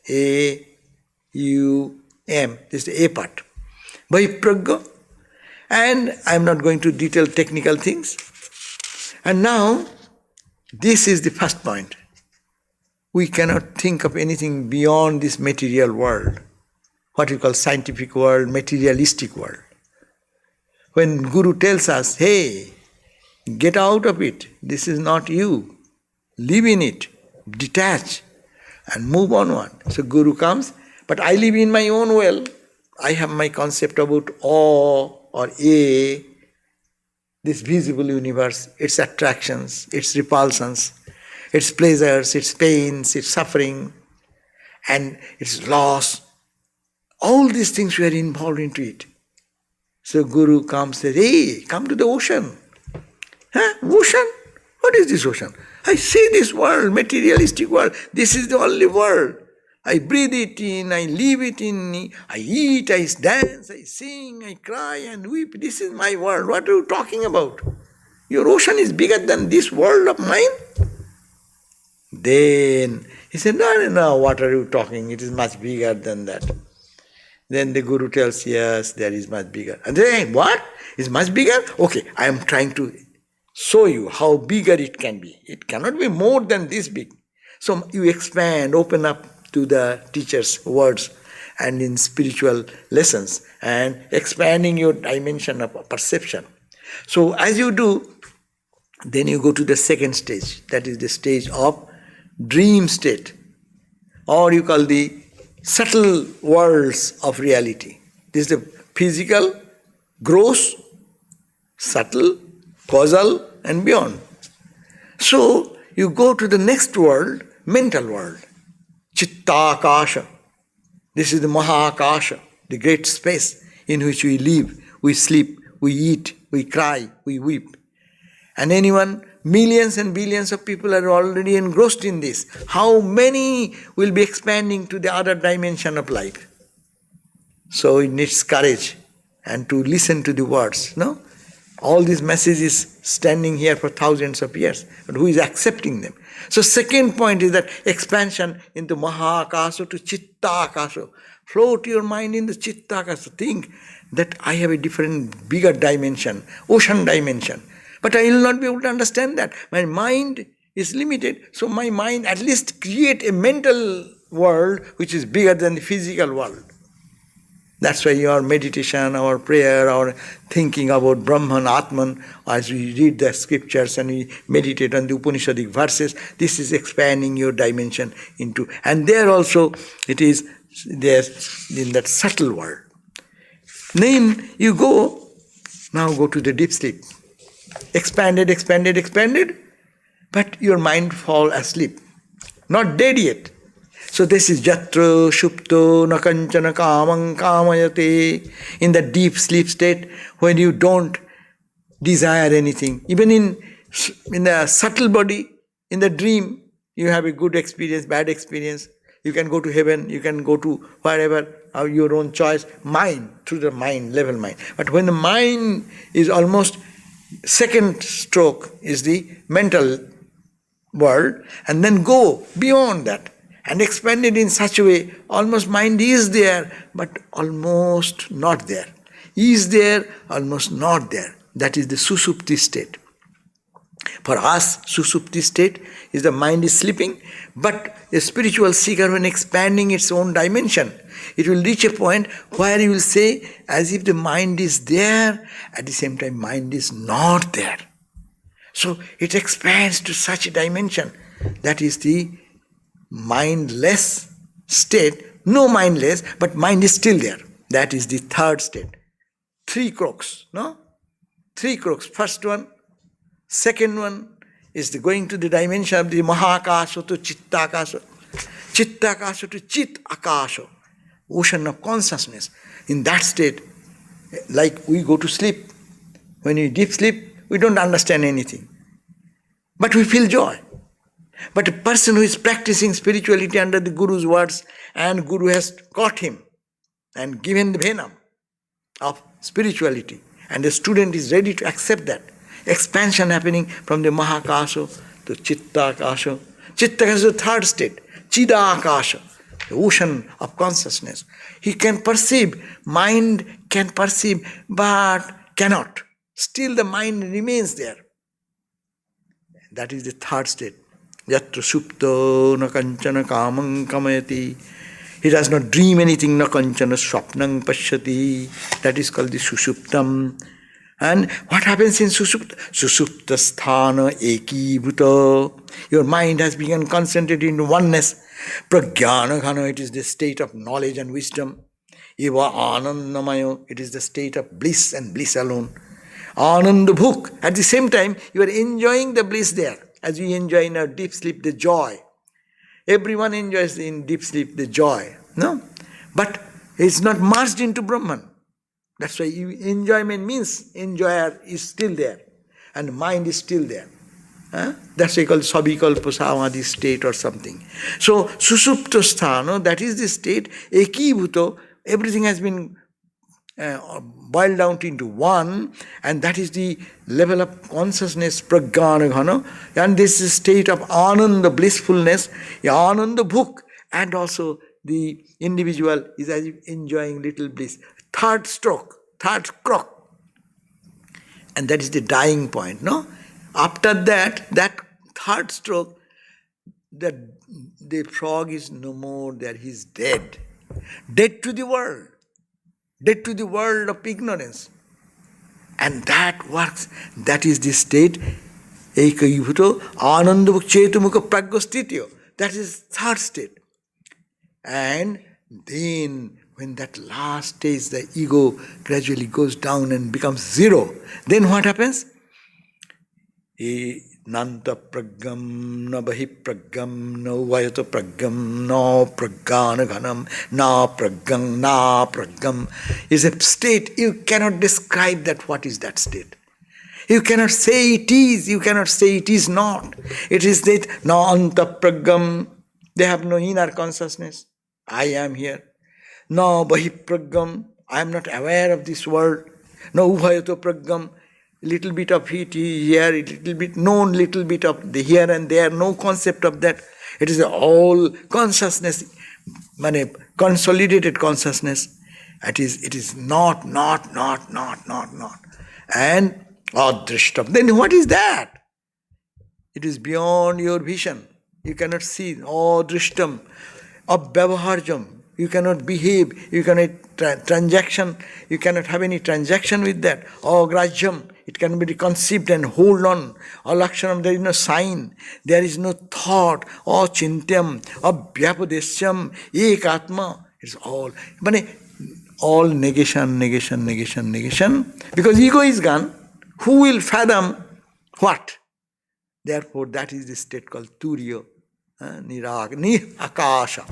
A, U, M. This is the A part. By pragga. And I am not going to detail technical things. And now, this is the first point. We cannot think of anything beyond this material world, what we call scientific world, materialistic world. When Guru tells us, hey, get out of it, this is not you, live in it, detach, and move onward. So Guru comes, but I live in my own well. I have my concept about O or A, this visible universe, its attractions, its repulsions, its pleasures, its pains, its suffering, and its loss. All these things we are involved into it. So Guru comes and says, hey, come to the ocean. Ocean? What is this ocean? I see this world, materialistic world. This is the only world. I breathe it in, I live it in, I eat, I dance, I sing, I cry and weep. This is my world. What are you talking about? Your ocean is bigger than this world of mine? Then he said, no, what are you talking? It is much bigger than that. Then the Guru tells, yes, there is much bigger. And then, what? Is much bigger? Okay, I am trying to show you how bigger it can be. It cannot be more than this big. So you expand, open up to the teacher's words and in spiritual lessons and expanding your dimension of perception. So as you do, then you go to the second stage. That is the stage of dream state, or you call the subtle worlds of reality. This is the physical, gross, subtle, causal and beyond. So you go to the next world mental world. Chittakasha. This is the Mahakasha, the great space in which we live, we sleep, we eat, we cry, we weep. And anyone, millions and billions of people are already engrossed in this. How many will be expanding to the other dimension of life? So it needs courage and to listen to the words, no? All these messages standing here for thousands of years, but who is accepting them? So second point is that expansion into Mahakasha to Chittakasha. Float your mind in the Chittakasha. Think that I have a different, bigger dimension, ocean dimension. But I will not be able to understand that. My mind is limited, so my mind at least create a mental world which is bigger than the physical world. That's why your meditation, our prayer, our thinking about Brahman, Atman, as we read the scriptures and we meditate on the Upanishadic verses, this is expanding your dimension into, and there also it is there in that subtle world. Then you now go to the deep sleep. Expanded, expanded, expanded, but your mind fall asleep. Not dead yet. So this is Jatra Shupto Nakanchana Kamang Kamayate. In the deep sleep state, when you don't desire anything, even in the subtle body, in the dream, you have a good experience, bad experience. You can go to heaven, you can go to wherever, your own choice. Mind, through the mind, level mind. But when the mind is almost second stroke is the mental world, and then go beyond that and expand it in such a way, almost mind is there, but almost not there. Is there, almost not there. That is the Susupti state. For us, Susupti state is the mind is sleeping, but a spiritual seeker, when expanding its own dimension, it will reach a point where you will say, as if the mind is there, at the same time mind is not there. So it expands to such a dimension. That is the mindless state. No mindless, but mind is still there. That is the third state. 3 crooks, no? 3 crooks. First one, second one is the going to the dimension of the Mahakasha to Chittakasha. Chittakasha to Chit Akasha. Ocean of consciousness. In that state, like we go to sleep. When we deep sleep, we don't understand anything. But we feel joy. But a person who is practicing spirituality under the Guru's words, and Guru has caught him and given the venom of spirituality, and the student is ready to accept that. Expansion happening from the Mahakasha to Chittakasha. Chittakasha is the third state. Chidakasha, the ocean of consciousness. He can perceive, mind can perceive, but cannot. Still the mind remains there. That is the third state. Yatra supto na kanchana kamang kamayati. He does not dream anything, na kanchana swapnang pashyati. That is called the susuptam. And what happens in susupta? Susupta sthana eki bhuta. Your mind has begun concentrated in oneness. Pragyana ghana, it is the state of knowledge and wisdom. Eva anandamayo, it is the state of bliss and bliss alone. Ananda bhuk, at the same time you are enjoying the bliss there. As we enjoy in our deep sleep the joy. Everyone enjoys in deep sleep the joy. No? But it's not merged into Brahman. That's why enjoyment means enjoyer is still there. And mind is still there. That's why called Sabikalpa Samadhi state or something. So Susupta sthana, that is the state, ekibhuto, everything has been boiled down into one, and that is the level of consciousness, pragyana ghana, and this is state of ananda, blissfulness, ananda bhuk, and also the individual is as if enjoying little bliss. Third stroke, third croak, and that is the dying point, no? After that third stroke, the frog is no more there, he is dead. Dead to the world. Dead to the world of ignorance. And that works. That is the state. Ekayibhuto anandavuk chetumukha pragyastityo. That is third state. And then when that last stage, the ego gradually goes down and becomes zero, then what happens? Nanta pragam, na bahi pragam, no vayato pragam, no pragana ghanam, na pragam is a state. You cannot describe that. What is that state? You cannot say it is, you cannot say it is not. It is that na anta pragam, they have no inner consciousness. I am here. No bahi pragam, I am not aware of this world. No ubhayato pragam, little bit of it here, little bit known, little bit of the here and there, no concept of that. It is all consciousness, consolidated consciousness. It is not. And adrishtam. Then what is that? It is beyond your vision. You cannot see. Adrishtam. Abhyavaharjam. You cannot behave. You cannot transaction. You cannot have any transaction with that. Agrajyam. It can be conceived and hold on. Alakshanam. There is no sign. There is no thought. Achintyam. Abhyapadesyam. Ekatma. It's all. All negation. Because ego is gone. Who will fathom what? Therefore, that is the state called Turiya, Akasha,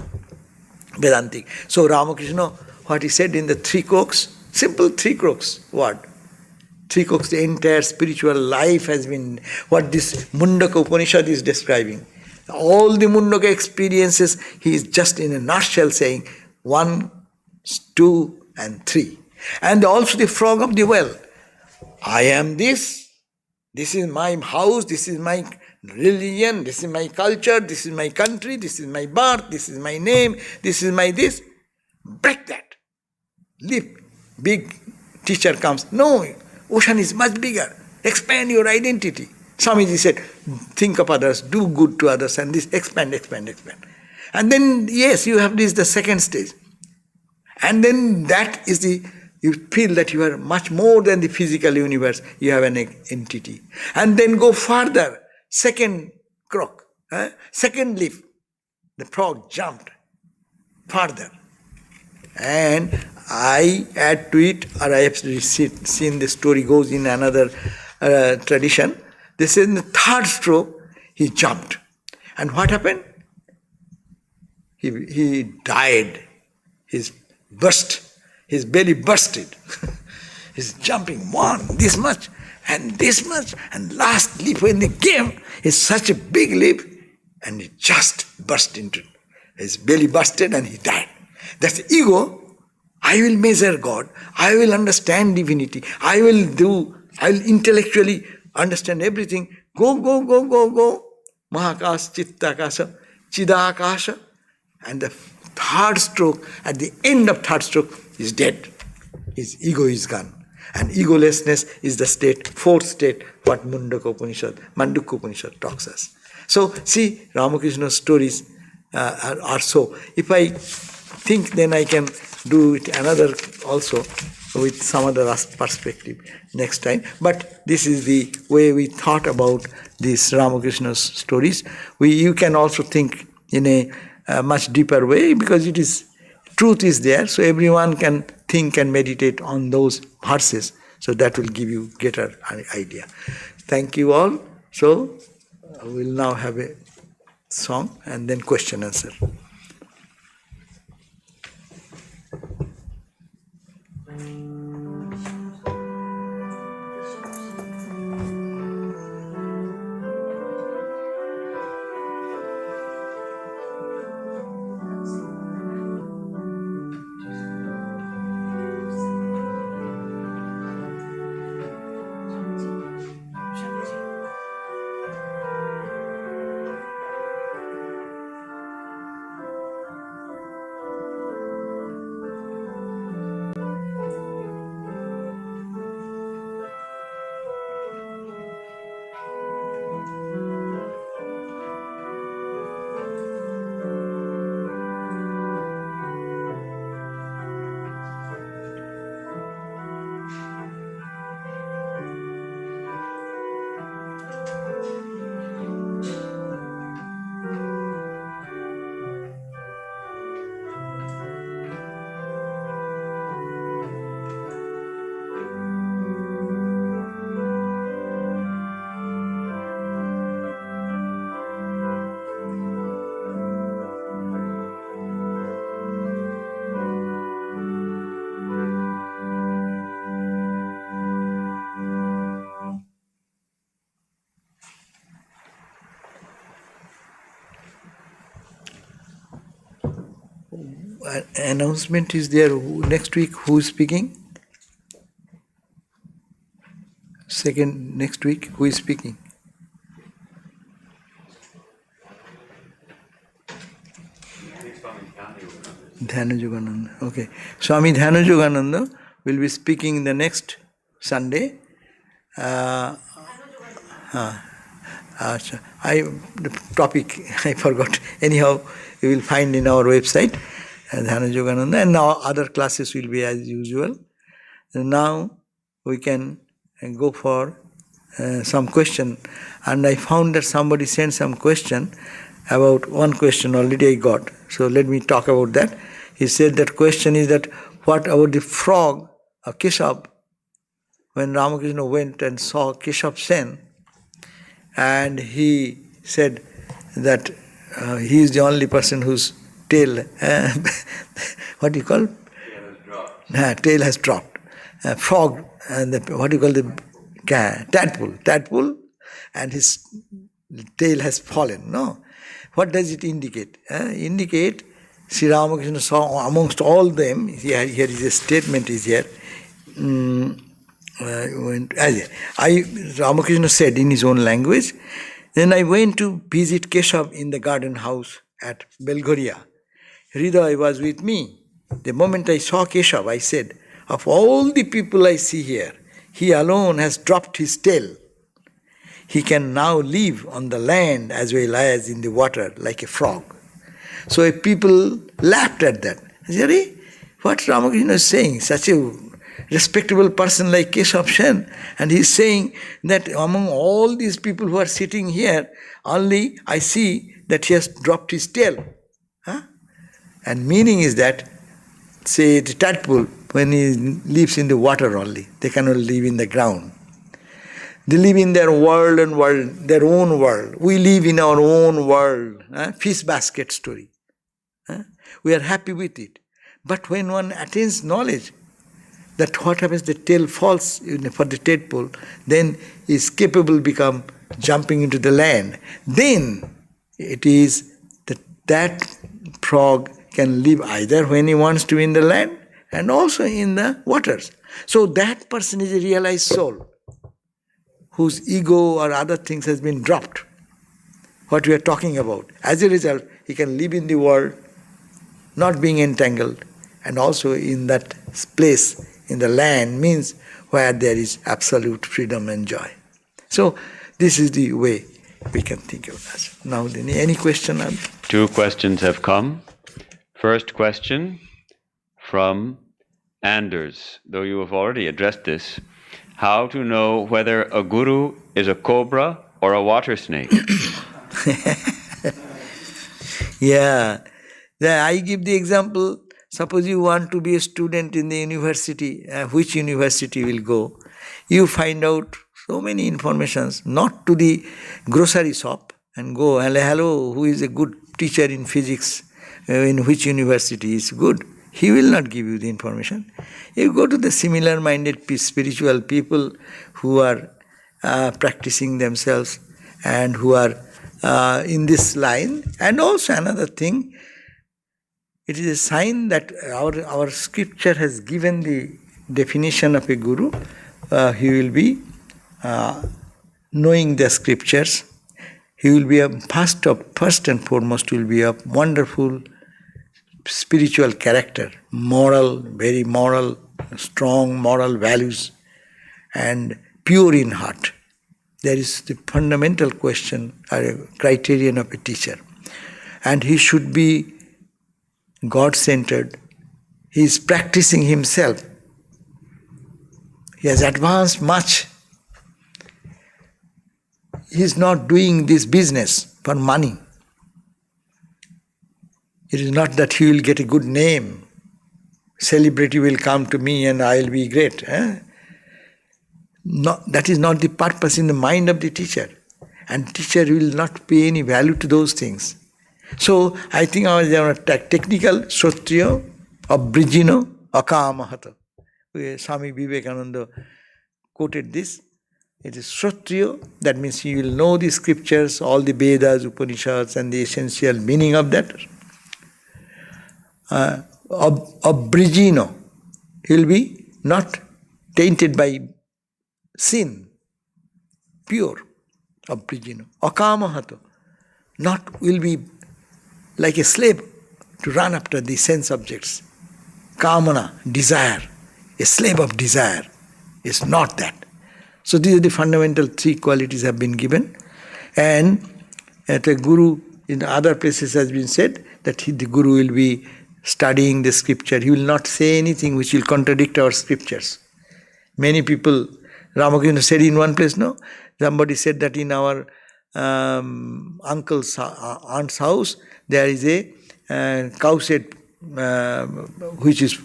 Vedantic. So Ramakrishna, what he said in the three crooks, simple three crooks, what? Three crooks, the entire spiritual life has been what this Mundaka Upanishad is describing. All the Mundaka experiences, he is just in a nutshell saying 1, 2, and 3. And also the frog of the well. I am this is my house, this is my religion, this is my culture, this is my country, this is my birth, this is my name, this is my this. Break that. Leave. Big teacher comes. No, ocean is much bigger. Expand your identity. Swamiji said, think of others, do good to others, and this expand. And then, yes, you have this, the second stage. And then that is you feel that you are much more than the physical universe. You have an entity. And then go further. Second crook. Second leaf. The frog jumped further. And I add to it, or I have seen the story goes in another tradition. This is in the third stroke, he jumped. And what happened? He died. His belly bursted. He's jumping this much, and last leap when they came is such a big leap, and it just burst into it. His belly busted and he died. That's the ego. I will measure God. I will understand divinity. I will intellectually understand everything. Go. Mahakas, Chittakasa, Chidakasha. And the third stroke, at the end of third stroke, is dead. His ego is gone. And egolessness is the state, fourth state, what Mandukya Upanishad talks us. So, see, Ramakrishna's stories are so. If I think, then I can do it another also with some other perspective next time. But this is the way we thought about these Ramakrishna's stories. You can also think in a much deeper way, because truth is there, so everyone can think and meditate on those verses. So that will give you greater idea. Thank you all. So we'll now have a song and then question answer. announcement is there. Next week, who is speaking? Next week, who is speaking? Dhanajogananda. Okay. Swami Dhanajogananda will be speaking the next Sunday. The topic I forgot. Anyhow, you will find in our website, Dhanajogananda, and now other classes will be as usual. And now we can go for some question. And I found that somebody sent some question about one question already I got. So let me talk about that. He said that question is that what about the frog of Keshav? When Ramakrishna went and saw Keshav Sen, and he said that he is the only person whose tail, what do you call? Tail has dropped. Frog, and what do you call the tadpole, and his tail has fallen. No, what does it indicate? Indicate Sri Ramakrishna saw amongst all them. Here is a statement is here. Ramakrishna said in his own language, then I went to visit Keshav in the garden house at Belghoria. Hriday was with me. The moment I saw Keshav, I said, of all the people I see here, he alone has dropped his tail. He can now live on the land as well as in the water like a frog. So people laughed at that. I said, what Ramakrishna is saying, such a respectable person like Keshav Sen, and he is saying that among all these people who are sitting here, only I see that he has dropped his tail. And meaning is that, say, the tadpole, when he lives in the water only, they cannot live in the ground. They live in their world and their own world. We live in our own world. Fish basket story. We are happy with it. But when one attains knowledge, that what happens, the tail falls for the tadpole, then is capable become jumping into the land. Then it is that frog can live either when he wants to in the land and also in the waters. So that person is a realized soul whose ego or other things has been dropped. What we are talking about. As a result, he can live in the world, not being entangled, and also in that place, in the land, means where there is absolute freedom and joy. So this is the way we can think of that. Now, any question? Two questions have come. First question from Anders, though you have already addressed this. How to know whether a guru is a cobra or a water snake? Yeah. I give the example. Suppose you want to be a student in the university, which university will go? You find out so many informations, not to the grocery shop and go, hello, who is a good teacher in physics, in which university is good. He will not give you the information. You go to the similar-minded spiritual people who are practicing themselves and who are in this line. And also another thing, it is a sign that our scripture has given the definition of a guru. He will be knowing the scriptures. He will be first and foremost, will be a wonderful spiritual character, moral, very moral, strong moral values, and pure in heart. There is the fundamental question, criterion of a teacher. And he should be God-centered. He is practicing himself. He has advanced much. He is not doing this business for money. It is not that he will get a good name. Celebrity will come to me and I will be great. No, that is not the purpose in the mind of the teacher. And teacher will not pay any value to those things. So I think our technical Shotriyo, Abrijino, Akamahata. Swami Vivekananda quoted this. It is Shotriyo, that means he will know the scriptures, all the Vedas, Upanishads, and the essential meaning of that. Abbrigino. He will be not tainted by sin, pure, Abbrigino. Akamahato, not will be like a slave to run after the sense objects. Kamana, desire, a slave of desire is not that. So these are the fundamental three qualities have been given. And at a guru, in other places has been said that the guru will be studying the scripture. He will not say anything which will contradict our scriptures. Many people, Ramakrishna said in one place, no? Somebody said that in our uncle's aunt's house, there is a cowshed, which is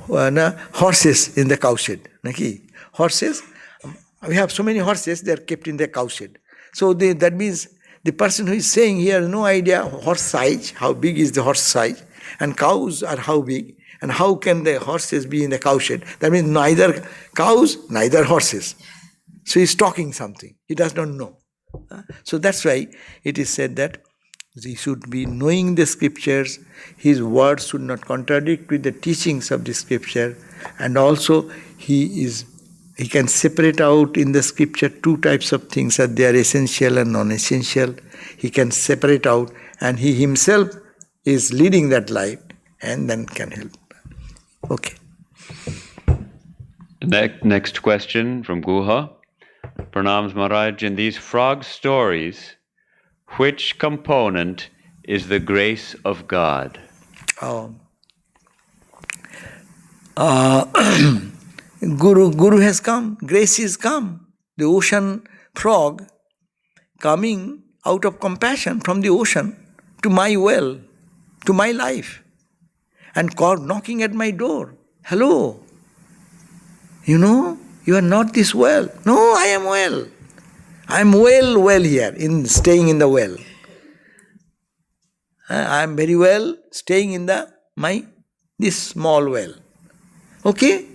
horses in the cowshed. Horses, we have so many horses, they are kept in the cowshed. So that means the person who is saying he has no idea horse size, how big is the horse size, and cows are how big, and how can the horses be in the cowshed? That means neither cows, neither horses. So he is talking something, he does not know. So that's why it is said that he should be knowing the scriptures, his words should not contradict with the teachings of the scripture, and also he can separate out in the scripture two types of things, that they are essential and non-essential. He can separate out, and he himself is leading that life, and then can help. Okay. Next question from Guha. Pranams Maharaj, in these frog stories, which component is the grace of God? Guru has come, grace is come. The ocean frog coming out of compassion from the ocean to my well, to my life, and knocking at my door. Hello, you are not this well. No, I am well. I am well here, staying in the well. I am very well staying in this small well. Okay?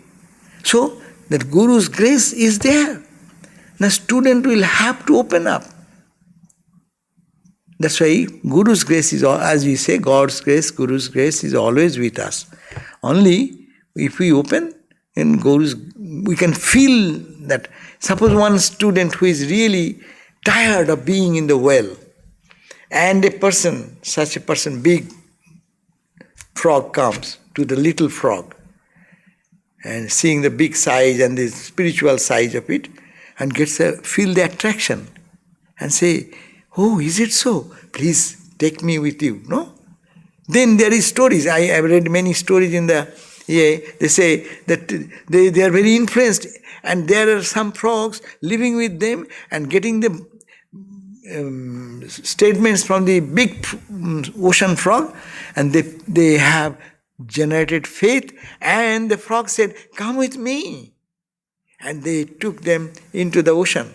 So, that Guru's grace is there. The student will have to open up. That's why Guru's grace is, as we say, God's grace, Guru's grace is always with us. Only if we open, in Guru's, we can feel that. Suppose one student who is really tired of being in the well, and such a person, big frog comes to the little frog, and seeing the big size and the spiritual size of it, and feel the attraction, and say, oh, is it so? Please take me with you. No? Then there is stories. I have read many stories in the they say that they are very influenced, and there are some frogs living with them and getting the statements from the big ocean frog, and they have generated faith, and the frog said, come with me. And they took them into the ocean.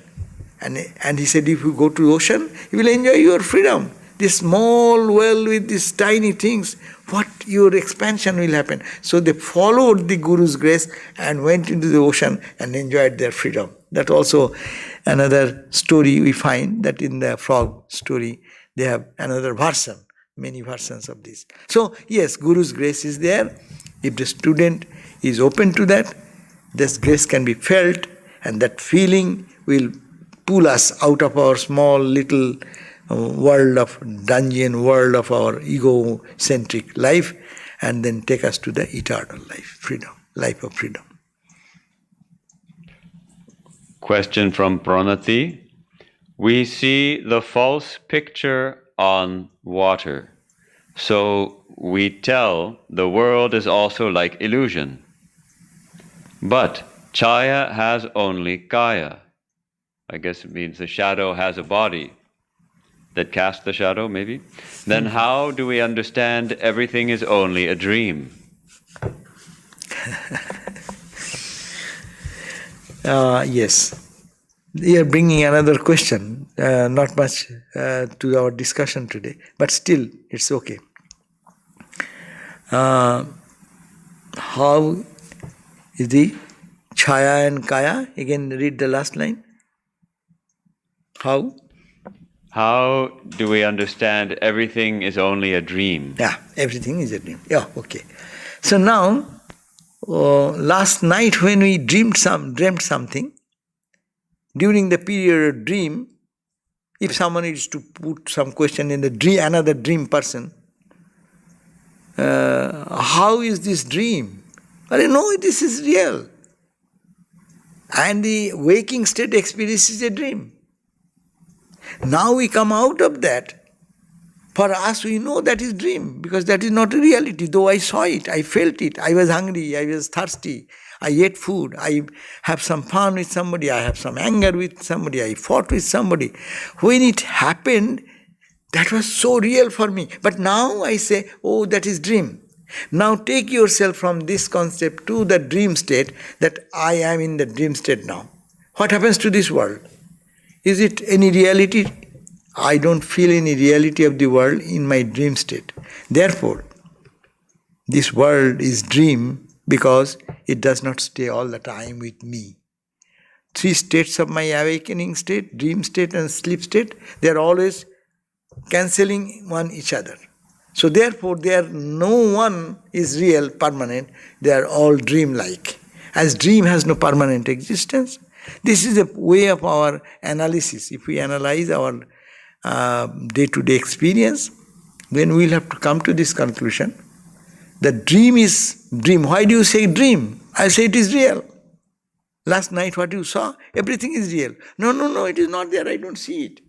And he said, if you go to the ocean, you will enjoy your freedom. This small well with these tiny things, what your expansion will happen. So they followed the Guru's grace and went into the ocean and enjoyed their freedom. That also another story we find, that in the frog story, they have another version, many versions of this. So yes, Guru's grace is there. If the student is open to that, this grace can be felt, and that feeling will pull us out of our small little dungeon world of our egocentric life, and then take us to the eternal life, freedom, life of freedom. Question from Pranati. We see the false picture on water, so we tell the world is also like illusion. But Chaya has only Kaya. I guess it means the shadow has a body that casts the shadow, maybe. Then how do we understand everything is only a dream? Yes. You are bringing another question, not much to our discussion today, but still it's okay. How is the Chaya and Kaya? Again, read the last line. How? how do we understand everything is only a dream? Yeah, everything is a dream. Yeah, okay. So now, last night when we dreamt something, during the period of dream, if someone is to put some question in the dream, another dream person, how is this dream? Well, no, this is real. And the waking state experience is a dream. Now we come out of that. For us, we know that is dream, because that is not a reality. Though I saw it, I felt it, I was hungry, I was thirsty, I ate food, I have some fun with somebody, I have some anger with somebody, I fought with somebody. When it happened, that was so real for me. But now I say, oh, that is dream. Now take yourself from this concept to the dream state, that I am in the dream state now. What happens to this world? Is it any reality? I don't feel any reality of the world in my dream state. Therefore, this world is dream because it does not stay all the time with me. 3 states of my awakening state, dream state and sleep state, they are always cancelling one each other. So therefore, no one is real, permanent. They are all dream-like. As dream has no permanent existence, this is a way of our analysis. If we analyze our day-to-day experience, then we'll have to come to this conclusion. The dream is dream. Why do you say dream? I say it is real. Last night what you saw, everything is real. No, it is not there, I don't see it.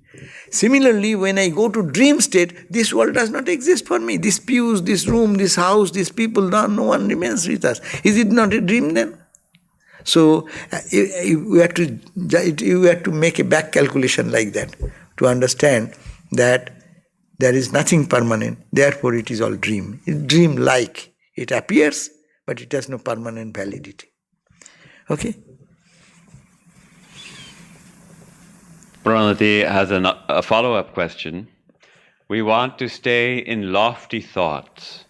Similarly, when I go to dream state, this world does not exist for me. This pews, this room, this house, these people, no one remains with us. Is it not a dream then? So you have to make a back calculation like that to understand that there is nothing permanent, therefore it is all dream. It's dream-like. It appears, but it has no permanent validity. Okay? Pranati has a follow-up question. We want to stay in lofty thoughts,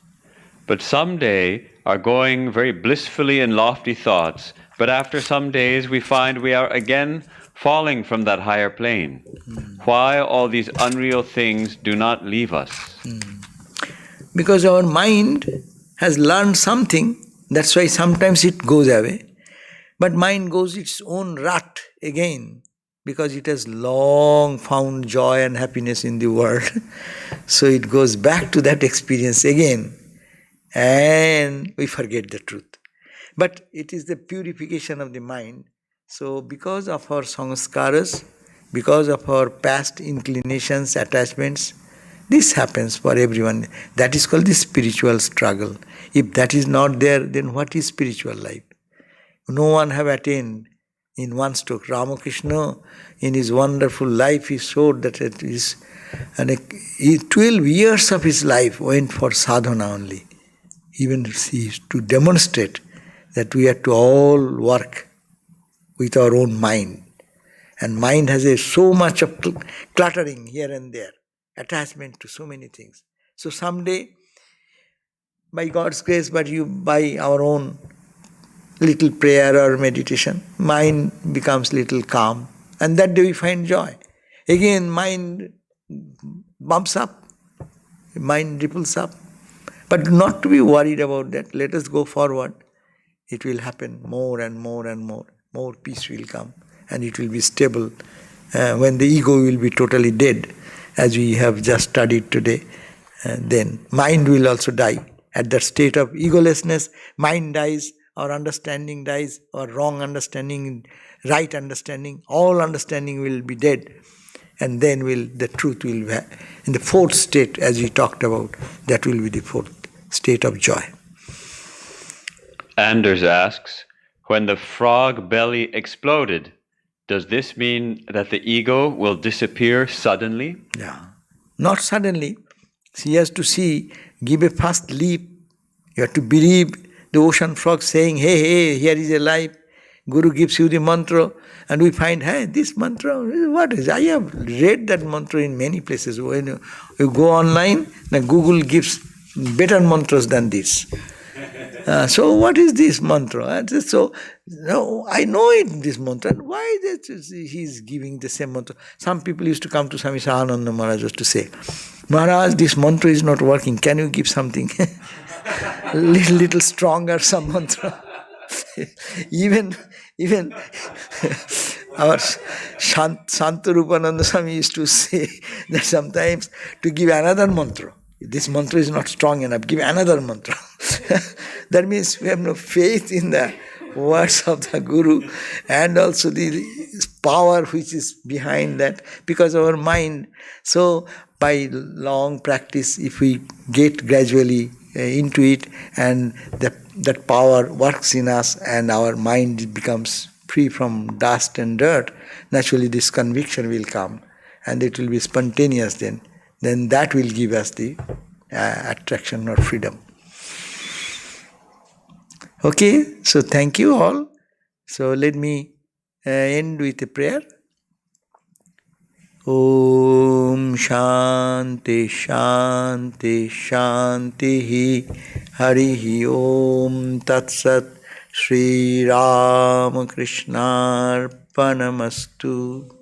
but someday are going very blissfully in lofty thoughts, but after some days we find we are again falling from that higher plane. Why all these unreal things do not leave us? Because our mind has learned something, that's why sometimes it goes away. But mind goes its own rut again, because it has long found joy and happiness in the world. So it goes back to that experience again, and we forget the truth. But it is the purification of the mind. So because of our samskaras, because of our past inclinations, attachments, this happens for everyone. That is called the spiritual struggle. If that is not there, then what is spiritual life? No one have attained in one stroke. Ramakrishna, in his wonderful life, he showed that it is 12 years of his life went for sadhana only. Even to demonstrate that we have to all work with our own mind. And mind has so much of cluttering here and there, attachment to so many things. So someday, by God's grace, but by our own little prayer or meditation, mind becomes little calm, and that day we find joy. Again, mind bumps up, mind ripples up, but not to be worried about that. Let us go forward. It will happen more and more and more. More peace will come, and it will be stable. When the ego will be totally dead, as we have just studied today, then mind will also die. At that state of egolessness, mind dies, our understanding dies, our wrong understanding, right understanding, all understanding will be dead. And then the truth will be in the 4th state, as we talked about, that will be the 4th state of joy. Anders asks, when the frog belly exploded, does this mean that the ego will disappear suddenly? Yeah, not suddenly. He has to give a first leap. You have to believe the ocean frog saying, hey, here is a life. Guru gives you the mantra, and we find, hey, this mantra, what is? I have read that mantra in many places. When you go online, Google gives better mantras than this. So what is this mantra? And so no, I know it, this mantra. And why he's giving the same mantra? Some people used to come to Swami Sarvadevananda Maharaj just to say, Maharaj, this mantra is not working. Can you give something little stronger, some mantra? even our Santarupananda Swami used to say that sometimes to give another mantra. This mantra is not strong enough, give another mantra. That means we have no faith in the words of the Guru and also the power which is behind that because of our mind. So by long practice, if we get gradually into it and that power works in us and our mind becomes free from dust and dirt, naturally this conviction will come and it will be spontaneous then that will give us the attraction or freedom. Okay, so thank you all. So let me end with a prayer. Om Shanti Shanti Shanti Harihi Om Tat Sat Sri Ramakrishna Arpanamastu.